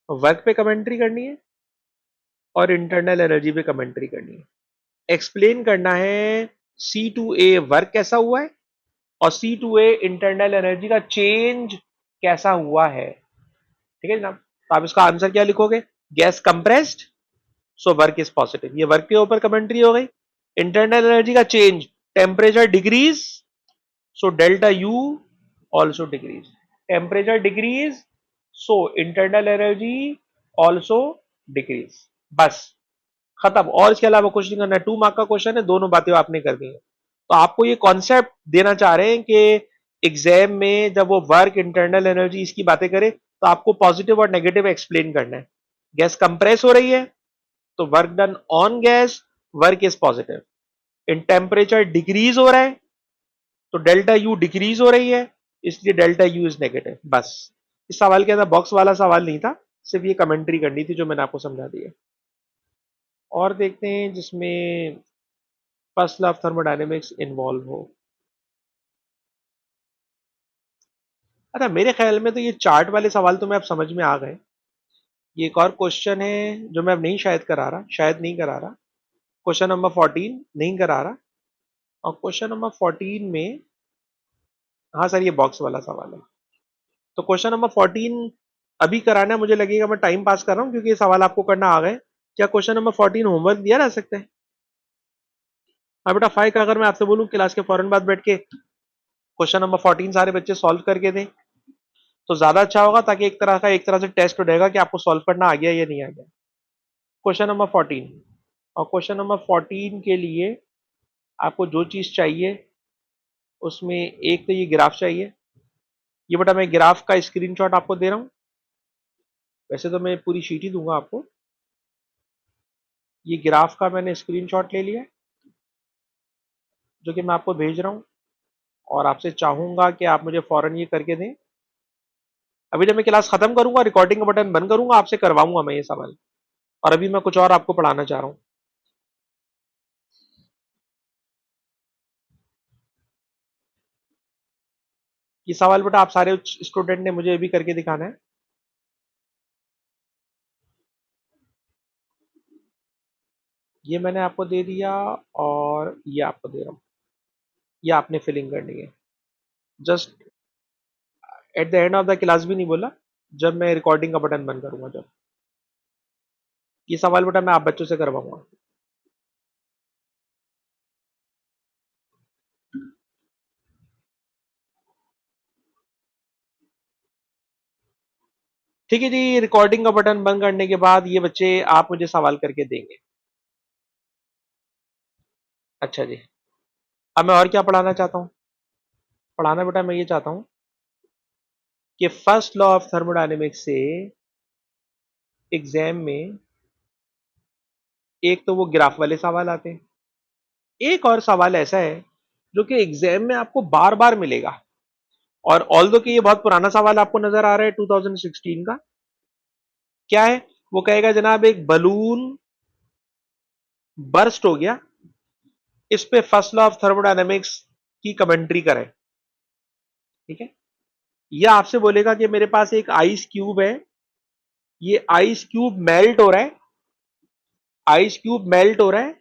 वर्क पे कमेंट्री करनी है और इंटरनल एनर्जी पे कमेंट्री करनी है। एक्सप्लेन करना है C2A वर्क कैसा हुआ है और C2A इंटरनल एनर्जी का चेंज कैसा हुआ है। ठीक है जनाब, तो आप इसका आंसर क्या लिखोगे? Gas compressed, so work is positive. ये वर्क के ऊपर कमेंट्री हो गई। इंटरनल एनर्जी का change, temperature decrease, so delta U also decrease. Temperature decrease, so internal energy also decrease. बस, खत्म। और इसके अलावा कुछ नहीं करना है। 2 मार्क का क्वेश्चन है, दोनों बातें आपने कर दी है। तो आपको ये कॉन्सेप्ट देना चाह रहे हैं कि एग्जाम में जब वो वर्क इंटरनल एनर्जी इसकी बातें करे तो आपको पॉजिटिव और नेगेटिव एक्सप्लेन करना है। गैस कंप्रेस हो रही है तो work done on gas, work is positive. In temperature decrease हो रहा है तो डेल्टा यू डिक्रीज हो रही है, इसलिए डेल्टा यू इज नेगेटिव। बस, इस सवाल के अंदर बॉक्स वाला सवाल नहीं था, सिर्फ ये कमेंट्री करनी थी जो मैंने आपको समझा दी है। और देखते हैं जिसमें first law of thermodynamics involve हो। अच्छा, मेरे ख्याल में तो ये चार्ट वाले सवाल तो मैं अब समझ में आ गए। ये एक और क्वेश्चन है जो मैं अब नहीं शायद करा रहा, शायद नहीं करा रहा। क्वेश्चन नंबर 14 नहीं करा रहा। और क्वेश्चन नंबर 14 में, हाँ सर ये बॉक्स वाला सवाल है। तो क्वेश्चन नंबर 14 अभी कराना है, मुझे लगेगा मैं टाइम पास कर रहा हूँ क्योंकि ये सवाल आपको करना आ गए। क्या क्वेश्चन नंबर 14 होमवर्क दिया जा सकता है? हाँ बेटा, फाइव का अगर मैं आपसे बोलूँ क्लास के फौरन बाद बैठ के क्वेश्चन नंबर 14 सारे बच्चे सॉल्व करके दें तो ज्यादा अच्छा होगा, ताकि एक तरह से टेस्ट हो जाएगा कि आपको सॉल्व करना आ गया या नहीं आ गया। Question number 14। और क्वेश्चन नंबर 14 के लिए आपको जो चीज चाहिए उसमें एक तो ये ग्राफ चाहिए। ये बेटा मैं ग्राफ का स्क्रीनशॉट आपको दे रहा हूँ, वैसे तो मैं पूरी शीट ही दूंगा आपको। ये ग्राफ का मैंने स्क्रीनशॉट ले लिया जो कि मैं आपको भेज रहा हूँ, और आपसे चाहूंगा कि आप मुझे फौरन ये करके दें। अभी जब मैं क्लास खत्म करूंगा, रिकॉर्डिंग का बटन बंद करूंगा, आपसे करवाऊंगा मैं ये सवाल। और अभी मैं कुछ और आपको पढ़ाना चाह रहा हूँ। ये सवाल बेटा आप सारे स्टूडेंट ने मुझे अभी करके दिखाना है। ये मैंने आपको दे दिया और ये आपको दे रहा हूँ, ये आपने फिलिंग करनी है। Just at the end of the class भी नहीं बोला, जब मैं रिकॉर्डिंग का बटन बंद करूंगा जब। ये सवाल बेटा मैं आप बच्चों से करवाऊंगा। ठीक है जी, रिकॉर्डिंग का बटन बंद करने के बाद ये बच्चे आप मुझे सवाल करके देंगे। अच्छा जी, अब मैं और क्या पढ़ाना चाहता हूँ? पढ़ाना बेटा मैं ये चाहता हूँ कि फर्स्ट लॉ ऑफ थर्मोडायनेमिक्स से एग्जाम में एक तो वो ग्राफ वाले सवाल आते हैं, एक और सवाल ऐसा है जो कि एग्जाम में आपको बार बार मिलेगा। और ऑल्दो कि ये बहुत पुराना सवाल आपको नजर आ रहा है 2016 का, क्या है वो कहेगा जनाब, एक बलून बर्स्ट हो गया, इस पे फर्स्ट लॉ ऑफ थर्मोडायनेमिक्स की कमेंट्री करें। ठीक है, यह आपसे बोलेगा कि मेरे पास एक आइस क्यूब है, ये आइस क्यूब मेल्ट हो रहा है, आइस क्यूब मेल्ट हो रहा है,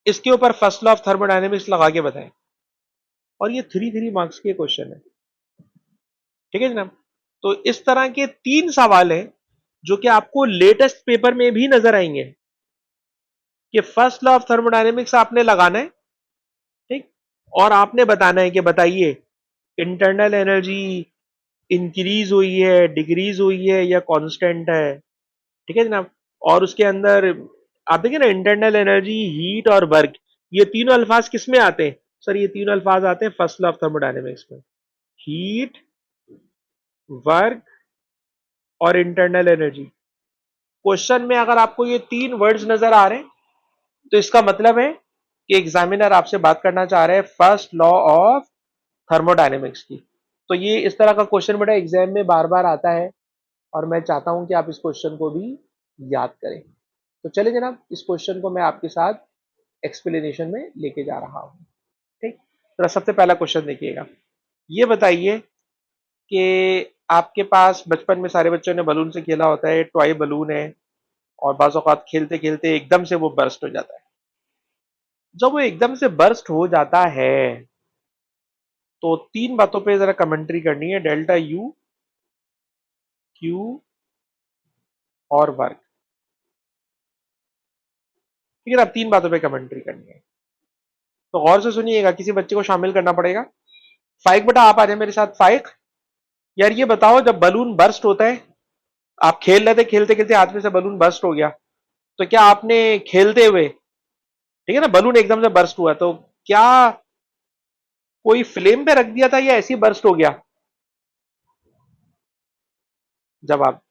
इसके ऊपर फर्स्ट लॉ ऑफ थर्मोडायनेमिक्स लगा के बताएं। और ये 3 मार्क्स के क्वेश्चन है। ठीक है जनाब, तो इस तरह के 3 सवाल हैं जो कि आपको लेटेस्ट पेपर में भी नजर आएंगे कि फर्स्ट लॉ ऑफ थर्मोडायनेमिक्स आपने लगाना है। ठीक, और आपने बताना है कि बताइए इंटरनल एनर्जी इंक्रीज हुई है, डिक्रीज हुई है या कांस्टेंट है। ठीक है जनाब, और उसके अंदर आप देखिए ना, इंटरनल एनर्जी, हीट और वर्क, ये तीनों अल्फाज किस में आते हैं सर? ये तीनों अल्फाज आते हैं फर्स्ट लॉ ऑफ थर्मोडायनेमिक्स में, हीट, वर्क और इंटरनल एनर्जी। क्वेश्चन में अगर आपको ये 3 वर्ड्स नजर आ रहे हैं तो इसका मतलब है कि एग्जामिनर आपसे बात करना चाह रहे हैं फर्स्ट लॉ ऑफ थर्मोडायनेमिक्स की। तो ये इस तरह का क्वेश्चन बेटा एग्जाम में बार बार आता है, और मैं चाहता हूं कि आप इस क्वेश्चन को भी याद करें। तो चलिए जनाब, इस क्वेश्चन को मैं आपके साथ एक्सप्लेनेशन में लेके जा रहा हूं। ठीक, तो सबसे पहला क्वेश्चन देखिएगा, ये बताइए कि आपके पास बचपन में सारे बच्चों ने बलून से खेला होता है, टॉय बलून है, और बाज़ औक़ात खेलते खेलते एकदम से वो बर्स्ट हो जाता है। जब वो एकदम से बर्स्ट हो जाता है तो 3 बातों पे जरा कमेंट्री करनी है, डेल्टा यू, क्यू और वर्क। ठीक है ना, 3 बातों पे कमेंट्री करनी है। तो गौर से सुनिएगा, किसी बच्चे को शामिल करना पड़ेगा। फाइक बेटा आप आ जाए मेरे साथ। फाइक, यार ये बताओ, जब बलून बर्स्ट होता है, आप खेल रहे थे, खेलते खेलते हाथ में से बलून बर्स्ट हो गया, तो क्या आपने खेलते हुए, ठीक है ना, बलून एकदम से बर्स्ट हुआ, तो क्या कोई फ्लेम पे रख दिया था या ऐसे ही बर्स्ट हो गया? जब आप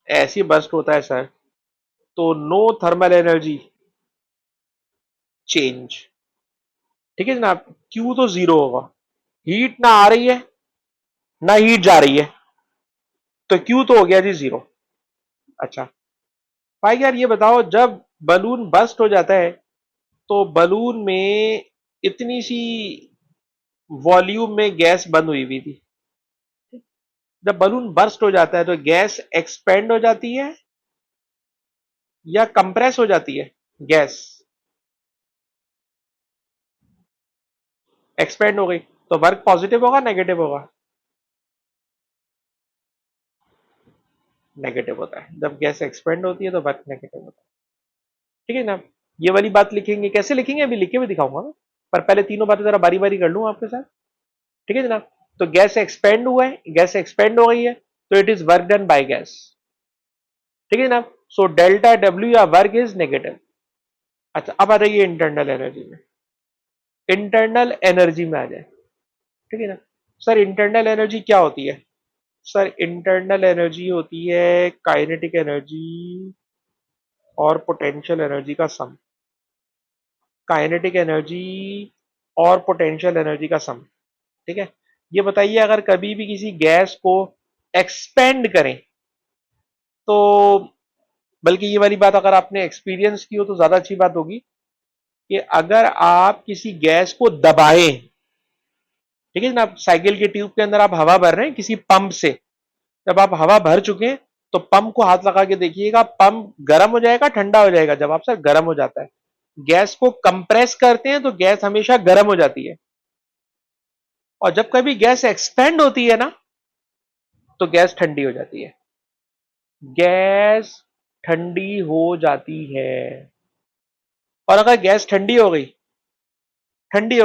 ऐसे ही बर्स्ट होता है सर, तो नो थर्मल एनर्जी चेंज। ठीक है जनाब, क्यू तो जीरो होगा, हीट ना आ रही है ना हीट जा रही है, तो क्यू तो हो गया जी जीरो। अच्छा भाई, यार ये बताओ, जब बलून बस्ट हो जाता है तो बलून में इतनी सी वॉल्यूम में गैस बंद हुई हुई थी, जब बलून बर्स्ट हो जाता है तो गैस एक्सपेंड हो जाती है या कंप्रेस हो जाती है? गैस एक्सपेंड हो गई, तो वर्क पॉजिटिव होगा नेगेटिव होगा? नेगेटिव होता है, जब गैस एक्सपेंड होती है तो वर्क नेगेटिव होता है। ठीक है ना, ये वाली बात लिखेंगे, कैसे लिखेंगे अभी लिख के भी दिखाऊंगा मैं, पर पहले तीनों बातें जरा बारी बारी कर लूं आपके साथ। ठीक है जनाब, तो गैस एक्सपेंड हुआ है, गैस एक्सपेंड हो गई है, तो it is work done by gas. ठीक है जनाब, सो डेल्टा डब्ल्यू या वर्क इज नेगेटिव। अच्छा अब आ जाइए इंटरनल एनर्जी में, इंटरनल एनर्जी में आ जाए। ठीक है ना सर, इंटरनल एनर्जी क्या होती है? सर इंटरनल एनर्जी होती है काइनेटिक एनर्जी और पोटेंशियल एनर्जी का सम। काइनेटिक एनर्जी और पोटेंशियल एनर्जी का सम। ठीक है, ये बताइए, अगर कभी भी किसी गैस को एक्सपेंड करें तो, बल्कि ये वाली बात अगर आपने एक्सपीरियंस की हो तो ज्यादा अच्छी बात होगी, कि अगर आप किसी गैस को दबाएं, ठीक है ना, साइकिल के ट्यूब के अंदर आप हवा भर रहे हैं किसी पंप से, जब आप हवा भर चुके हैं तो पंप को हाथ लगा के देखिएगा, पंप गर्म हो जाएगा ठंडा हो जाएगा? जब आप सर गर्म हो जाता है, गैस को कंप्रेस करते हैं तो गैस हमेशा गर्म हो जाती है, और जब कभी गैस एक्सपेंड होती है ना तो गैस ठंडी हो जाती है। गैस ठंडी हो जाती है, और अगर गैस ठंडी हो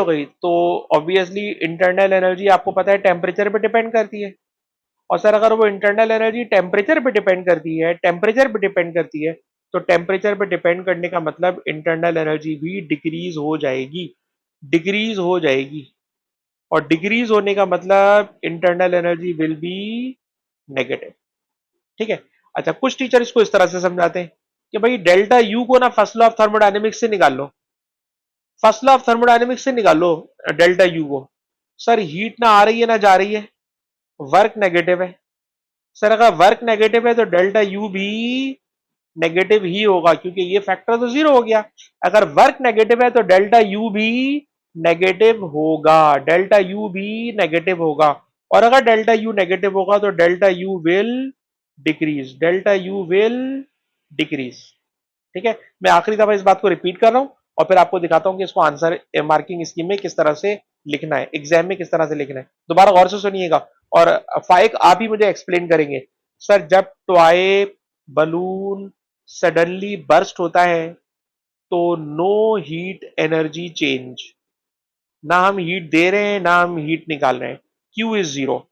गई तो ऑब्वियसली इंटरनल एनर्जी आपको पता है टेम्परेचर पे डिपेंड करती है। और सर अगर वो इंटरनल एनर्जी टेम्परेचर पे डिपेंड करती है, तो टेम्परेचर पे डिपेंड करने का मतलब इंटरनल एनर्जी भी डिक्रीज हो जाएगी, डिक्रीज हो जाएगी। और डिक्रीज होने का मतलब internal energy will be negative. ठीक है, अच्छा कुछ टीचर इसको इस तरह से समझाते हैं कि भाई डेल्टा यू को ना फर्स्ट लॉ ऑफ थर्मोडायनेमिक्स से निकाल लो। फर्स्ट लॉ ऑफ थर्मोडायनेमिक्स से निकालो डेल्टा यू को। सर हीट ना आ रही है ना जा रही है, वर्क नेगेटिव है। सर अगर वर्क नेगेटिव है तो डेल्टा यू भी नेगेटिव ही होगा, क्योंकि ये फैक्टर तो जीरो हो गया। अगर वर्क नेगेटिव है तो डेल्टा यू भी नेगेटिव होगा, डेल्टा यू भी नेगेटिव होगा। और अगर डेल्टा यू नेगेटिव होगा तो delta U will decrease, delta U will decrease. ठीक है, मैं आखिरी दफा इस बात को रिपीट कर रहा हूं और फिर आपको दिखाता हूं कि इसको आंसर मार्किंग स्कीम में किस तरह से लिखना है, एग्जाम में किस तरह से लिखना है। दोबारा गौर से सुनिएगा और फाइक आप ही मुझे एक्सप्लेन करेंगे। सर जब टॉय बलून सडनली बर्स्ट होता है तो नो हीट एनर्जी चेंज, ना हम हीट दे रहे हैं ना हम हीट निकाल रहे हैं, Q is zero.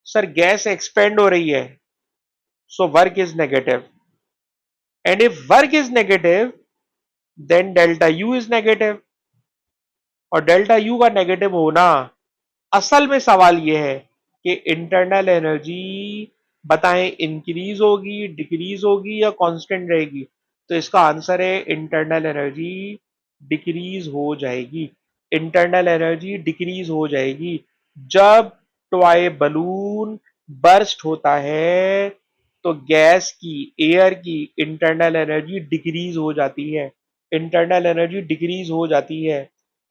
Sir gas expand हो रही है, so work is negative, and if work is negative then delta U is negative. और डेल्टा यू का नेगेटिव होना, असल में सवाल यह है कि इंटरनल एनर्जी बताएं इंक्रीज होगी, डिक्रीज होगी या कांस्टेंट रहेगी। तो इसका आंसर है इंटरनल एनर्जी डिक्रीज हो जाएगी, इंटरनल एनर्जी डिक्रीज हो जाएगी। जब टॉय बलून बर्स्ट होता है तो गैस की, एयर की इंटरनल एनर्जी डिक्रीज हो जाती है, इंटरनल एनर्जी डिक्रीज हो जाती है।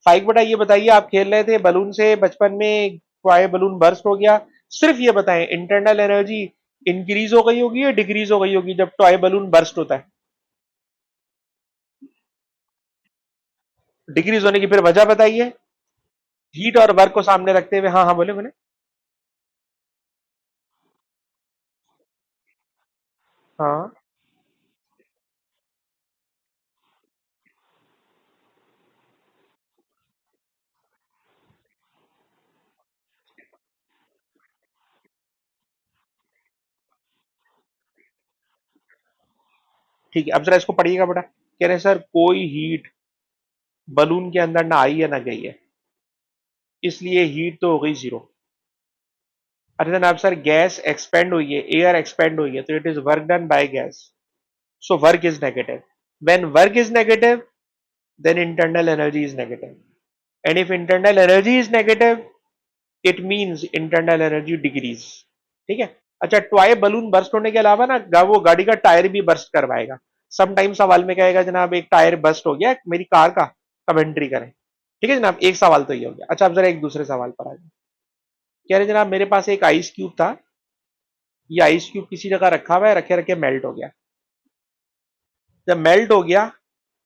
फाइक बेटा ये बताइए, आप खेल रहे थे बलून से बचपन में, टॉय बलून बर्स्ट हो गया, सिर्फ ये बताएं इंटरनल एनर्जी इंक्रीज हो गई होगी या डिक्रीज हो गई होगी जब टॉय बलून बर्स्ट होता है? डिक्रीज होने की फिर वजह बताइए, हीट और वर्क को सामने रखते हुए। हाँ हाँ बोले बोले। हाँ ठीक है, अब जरा इसको पढ़िएगा बेटा। कह रहे हैं सर कोई हीट बलून के अंदर ना आई है ना गई है, इसलिए हीट तो हो गई जीरो। अरे जनाब सर गैस एक्सपेंड हुई है, एयर एक्सपेंड हुई है, तो it is work done by gas, so work is negative. When work is negative then internal energy is negative, and if internal energy is negative it means internal energy decrease। ठीक है। अच्छा toy balloon burst होने के अलावा ना वो गाड़ी का टायर भी बर्स्ट करवाएगा। समटाइम सवाल में कहेगा जनाब एक टायर बर्स्ट हो गया मेरी कार का, कमेंट्री करें। ठीक है जनाब, एक सवाल तो ये हो गया। अच्छा अब जरा एक दूसरे सवाल पर आ जाए। कह रहे जनाब मेरे पास एक आइस क्यूब था, ये आइस क्यूब किसी जगह रखा हुआ है, रखे रखे मेल्ट हो गया। जब मेल्ट हो गया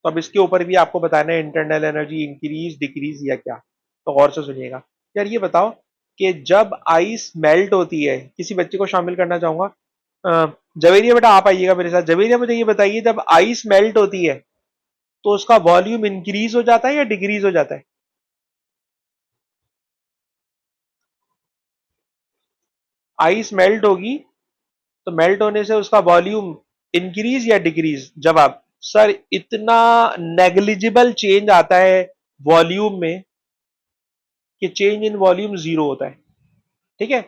तो अब इसके ऊपर भी आपको बताना है इंटरनल एनर्जी इंक्रीज डिक्रीज या क्या। तो गौर से सुनिएगा। यार ये बताओ कि जब आइस मेल्ट होती है, किसी बच्चे को शामिल करना चाहूंगा। जवेरिया बेटा आप आइएगा मेरे साथ। जवेरिया मुझे ये बताइए, जब आइस मेल्ट होती है तो उसका वॉल्यूम इंक्रीज हो जाता है या डिक्रीज हो जाता है? आइस मेल्ट होगी तो मेल्ट होने से उसका वॉल्यूम इंक्रीज या डिक्रीज? जवाब सर इतना नेग्लिजिबल चेंज आता है वॉल्यूम में कि चेंज इन वॉल्यूम जीरो होता है। ठीक है।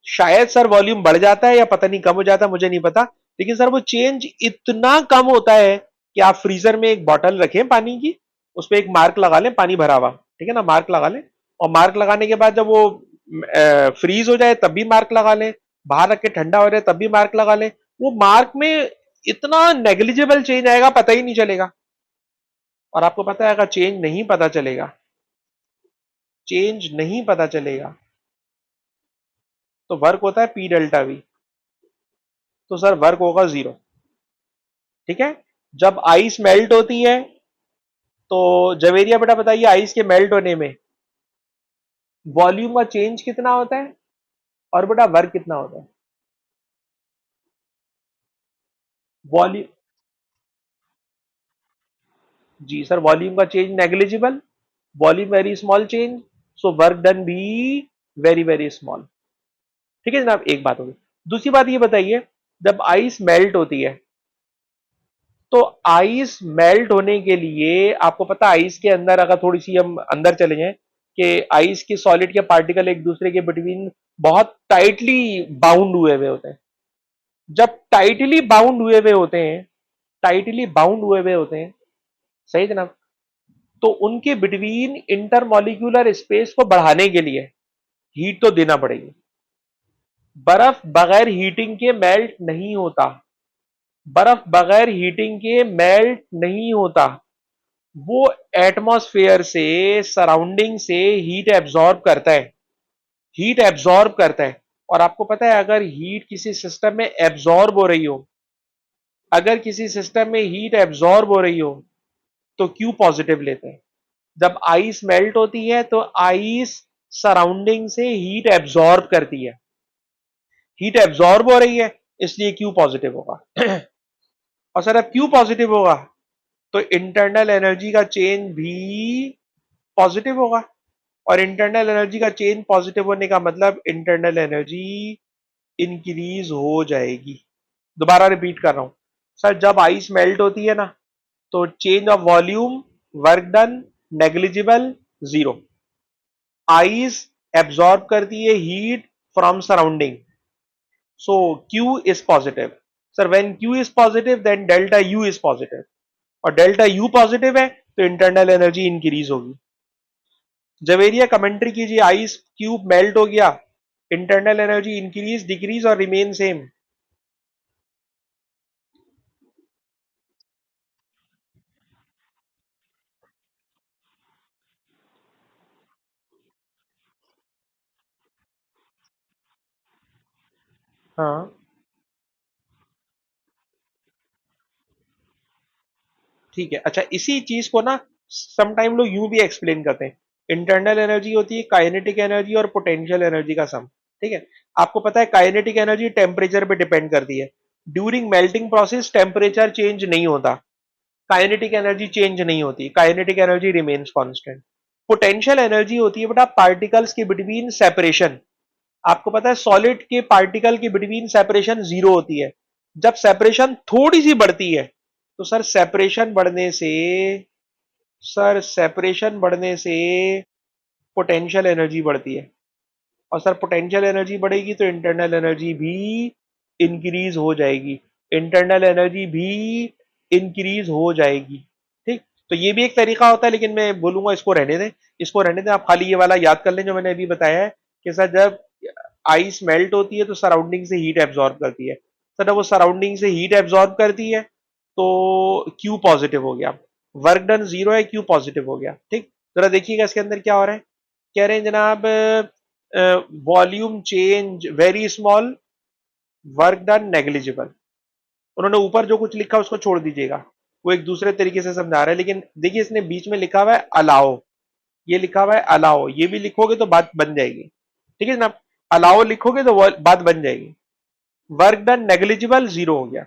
शायद सर वॉल्यूम बढ़ जाता है या पता नहीं कम हो जाता है, मुझे नहीं पता, लेकिन सर वो चेंज इतना कम होता है कि आप फ्रीजर में एक बॉटल रखें पानी की, उस पर एक मार्क लगा लें पानी भरा हुआ, ठीक है ना, मार्क लगा लें। और मार्क लगाने के बाद जब वो फ्रीज हो जाए तब भी मार्क लगा लें, बाहर रख के ठंडा हो जाए तब भी मार्क लगा लें, वो मार्क में इतना नेग्लिजिबल चेंज आएगा पता ही नहीं चलेगा। और आपको पता है अगर चेंज नहीं पता चलेगा, चेंज नहीं पता चलेगा तो वर्क होता है पी डेल्टा वी, तो सर वर्क होगा जीरो। ठीक है। जब आइस मेल्ट होती है तो जवेरिया बेटा बताइए आइस के मेल्ट होने में वॉल्यूम का चेंज कितना होता है और बेटा वर्क कितना होता है? वॉल्यूम, जी सर वॉल्यूम का change negligible, volume very small change, so work done भी वेरी वेरी स्मॉल। ठीक है जनाब, एक बात होगी। दूसरी बात ये बताइए, जब आइस मेल्ट होती है तो आइस मेल्ट होने के लिए आपको पता आइस के अंदर, अगर थोड़ी सी हम अंदर चले जाएं, कि आइस के सॉलिड के पार्टिकल एक दूसरे के बिटवीन बहुत टाइटली बाउंड हुए हुए होते हैं। जब टाइटली बाउंड हुए हुए होते हैं, टाइटली बाउंड हुए हुए होते हैं, सही जनाब, तो उनके बिटवीन इंटरमॉलिक्यूलर स्पेस को बढ़ाने के लिए हीट तो देना पड़ेगी। बर्फ बगैर हीटिंग के मेल्ट नहीं होता। बर्फ बगैर हीटिंग के मेल्ट नहीं होता। वो एटमॉस्फेयर से, सराउंडिंग से हीट एब्जॉर्ब करता है। हीट एब्जॉर्ब करता है। और आपको पता है, अगर हीट किसी सिस्टम में एब्जॉर्ब हो रही हो, अगर किसी सिस्टम में हीट एब्जॉर्ब हो रही हो, तो क्यू पॉजिटिव लेते हैं। जब आइस मेल्ट होती है तो आइस सराउंडिंग से हीट एब्जॉर्ब करती है। हीट एब्जॉर्ब हो रही है, इसलिए क्यू पॉजिटिव होगा। और सर अब क्यू पॉजिटिव होगा तो इंटरनल एनर्जी का चेंज भी पॉजिटिव होगा। और इंटरनल एनर्जी का चेंज पॉजिटिव होने का मतलब इंटरनल एनर्जी इंक्रीज हो जाएगी। दोबारा रिपीट कर रहा हूं। सर जब आइस मेल्ट होती है ना, तो change of volume, work done, negligible, zero. Ice absorb करती है heat from surrounding, so Q is positive. Sir when Q is positive then delta U is positive, और डेल्टा यू पॉजिटिव है तो internal energy increase होगी। Javeria commentary कीजिए, ice cube melt हो गया, internal energy increase, decrease और remain same. हाँ ठीक है। अच्छा, इसी चीज को ना समटाइम लोग यूं भी एक्सप्लेन करते हैं। इंटरनल एनर्जी होती है काइनेटिक एनर्जी और पोटेंशियल एनर्जी का सम। ठीक है। आपको पता है काइनेटिक एनर्जी टेम्परेचर पे डिपेंड करती है। During melting process temperature change नहीं होता, काइनेटिक एनर्जी चेंज नहीं होती, kinetic energy remains constant. Potential energy होती है बेटा पार्टिकल्स के बिटवीन सेपरेशन। आपको पता है सॉलिड के पार्टिकल के बिटवीन सेपरेशन जीरो होती है। जब सेपरेशन थोड़ी सी बढ़ती है तो सर सेपरेशन बढ़ने से पोटेंशियल एनर्जी बढ़ती है। और सर पोटेंशियल एनर्जी बढ़ेगी तो इंटरनल एनर्जी भी इंक्रीज हो जाएगी। इंटरनल एनर्जी भी इंक्रीज हो जाएगी। ठीक। तो ये भी एक तरीका होता है, लेकिन मैं बोलूंगा इसको रहने दें। इसको रहने दें, आप खाली ये वाला याद कर लें जो मैंने अभी बताया है कि सर जब आइस मेल्ट होती है तो सराउंडिंग से हीट एब्जॉर्ब करती है। सर जब वो सराउंडिंग से हीट एब्जॉर्ब करती है तो क्यू पॉजिटिव हो गया। वर्क डन जीरो है, क्यू पॉजिटिव हो गया। ठीक। जरा देखिएगा इसके अंदर क्या हो रहा है। कह रहे हैं जनाब, volume change very small, work done negligible. उन्होंने ऊपर जो कुछ लिखा उसको छोड़ दीजिएगा, वो एक दूसरे तरीके से समझा रहा है। लेकिन देखिए इसने बीच में लिखा हुआ है अलाओ, ये लिखा हुआ है अलाओ, ये भी लिखोगे तो बात बन जाएगी। ठीक है जनाब, अलाओ लिखोगे तो बात बन जाएगी। वर्क डन नेग्लिजिबल जीरो हो गया।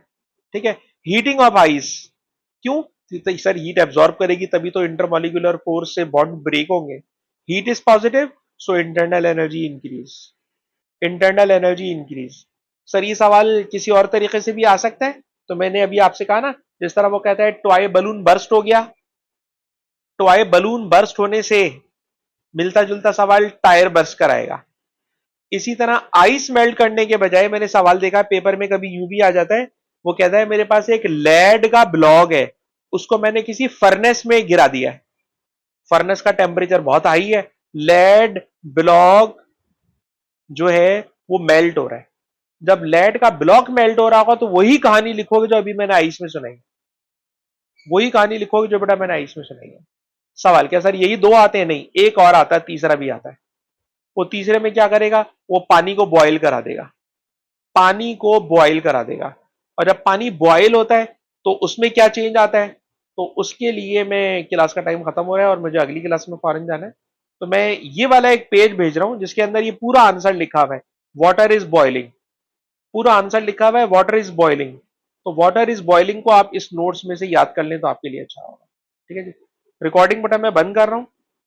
ठीक है। हीटिंग ऑफ आइस, क्यों? तो सर हीट एब्जॉर्ब करेगी तभी तो इंटरमॉलिक्यूलर फोर्स से बॉन्ड ब्रेक होंगे। Heat is positive, so internal energy increase. Internal energy increase. Sir ये सवाल किसी और तरीके से भी आ सकता है। तो मैंने अभी आपसे कहा ना, जिस तरह वो कहता है टॉय बलून बर्स्ट हो गया, टॉय बलून बर्स्ट होने से मिलता जुलता सवाल टायर बर्स्ट कराएगा। इसी तरह आइस मेल्ट करने के बजाय मैंने सवाल देखा पेपर में कभी यूं भी आ जाता है, वो कहता है मेरे पास एक लेड का ब्लॉक है, उसको मैंने किसी फर्नेस में गिरा दिया है, फर्नेस का टेम्परेचर बहुत हाई है, लेड ब्लॉक जो है वो मेल्ट हो रहा है। जब लेड का ब्लॉक मेल्ट हो रहा होगा तो वही कहानी लिखोगे जो अभी मैंने आइस में सुनाई, वही कहानी लिखोगे जो बेटा मैंने आइस में सुनाई है। सवाल क्या सर यही दो आते हैं? नहीं, एक और आता है, तीसरा भी आता है। वो तीसरे में क्या करेगा, वो पानी को बॉयल करा देगा, पानी को बॉयल करा देगा। और जब पानी बॉयल होता है तो उसमें क्या चेंज आता है, तो उसके लिए मैं, क्लास का टाइम खत्म हो रहा है और मुझे अगली क्लास में फॉरन जाना है, तो मैं ये वाला एक पेज भेज रहा हूं जिसके अंदर ये पूरा आंसर लिखा हुआ है। वाटर इज बॉइलिंग, पूरा आंसर लिखा हुआ है, वाटर इज बॉइलिंग। तो वाटर इज बॉइलिंग को आप इस नोट्स में से याद कर लें तो आपके लिए अच्छा होगा। ठीक है जी। रिकॉर्डिंग बटन मैं बंद कर रहा हूँ,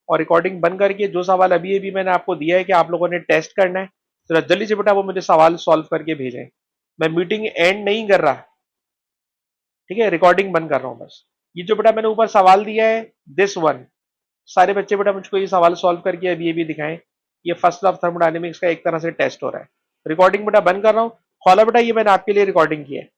और रिकॉर्डिंग बंद करके जो सवाल अभी अभी मैंने आपको दिया है कि आप लोगों ने टेस्ट करना है, जरा जल्दी से बेटा वो मुझे सवाल सॉल्व करके भेजें। मैं मीटिंग एंड नहीं कर रहा। ठीक है, रिकॉर्डिंग बंद कर रहा हूँ बस। ये जो बेटा मैंने ऊपर सवाल दिया है, दिस वन, सारे बच्चे बेटा मुझको ये सवाल सॉल्व करके अभी अभी दिखाएं। ये फर्स्ट लॉ ऑफ थर्मोडायनेमिक्स का एक तरह से टेस्ट हो रहा है। रिकॉर्डिंग बेटा बंद कर रहा हूँ। खोला बेटा, ये मैंने आपके लिए रिकॉर्डिंग की है।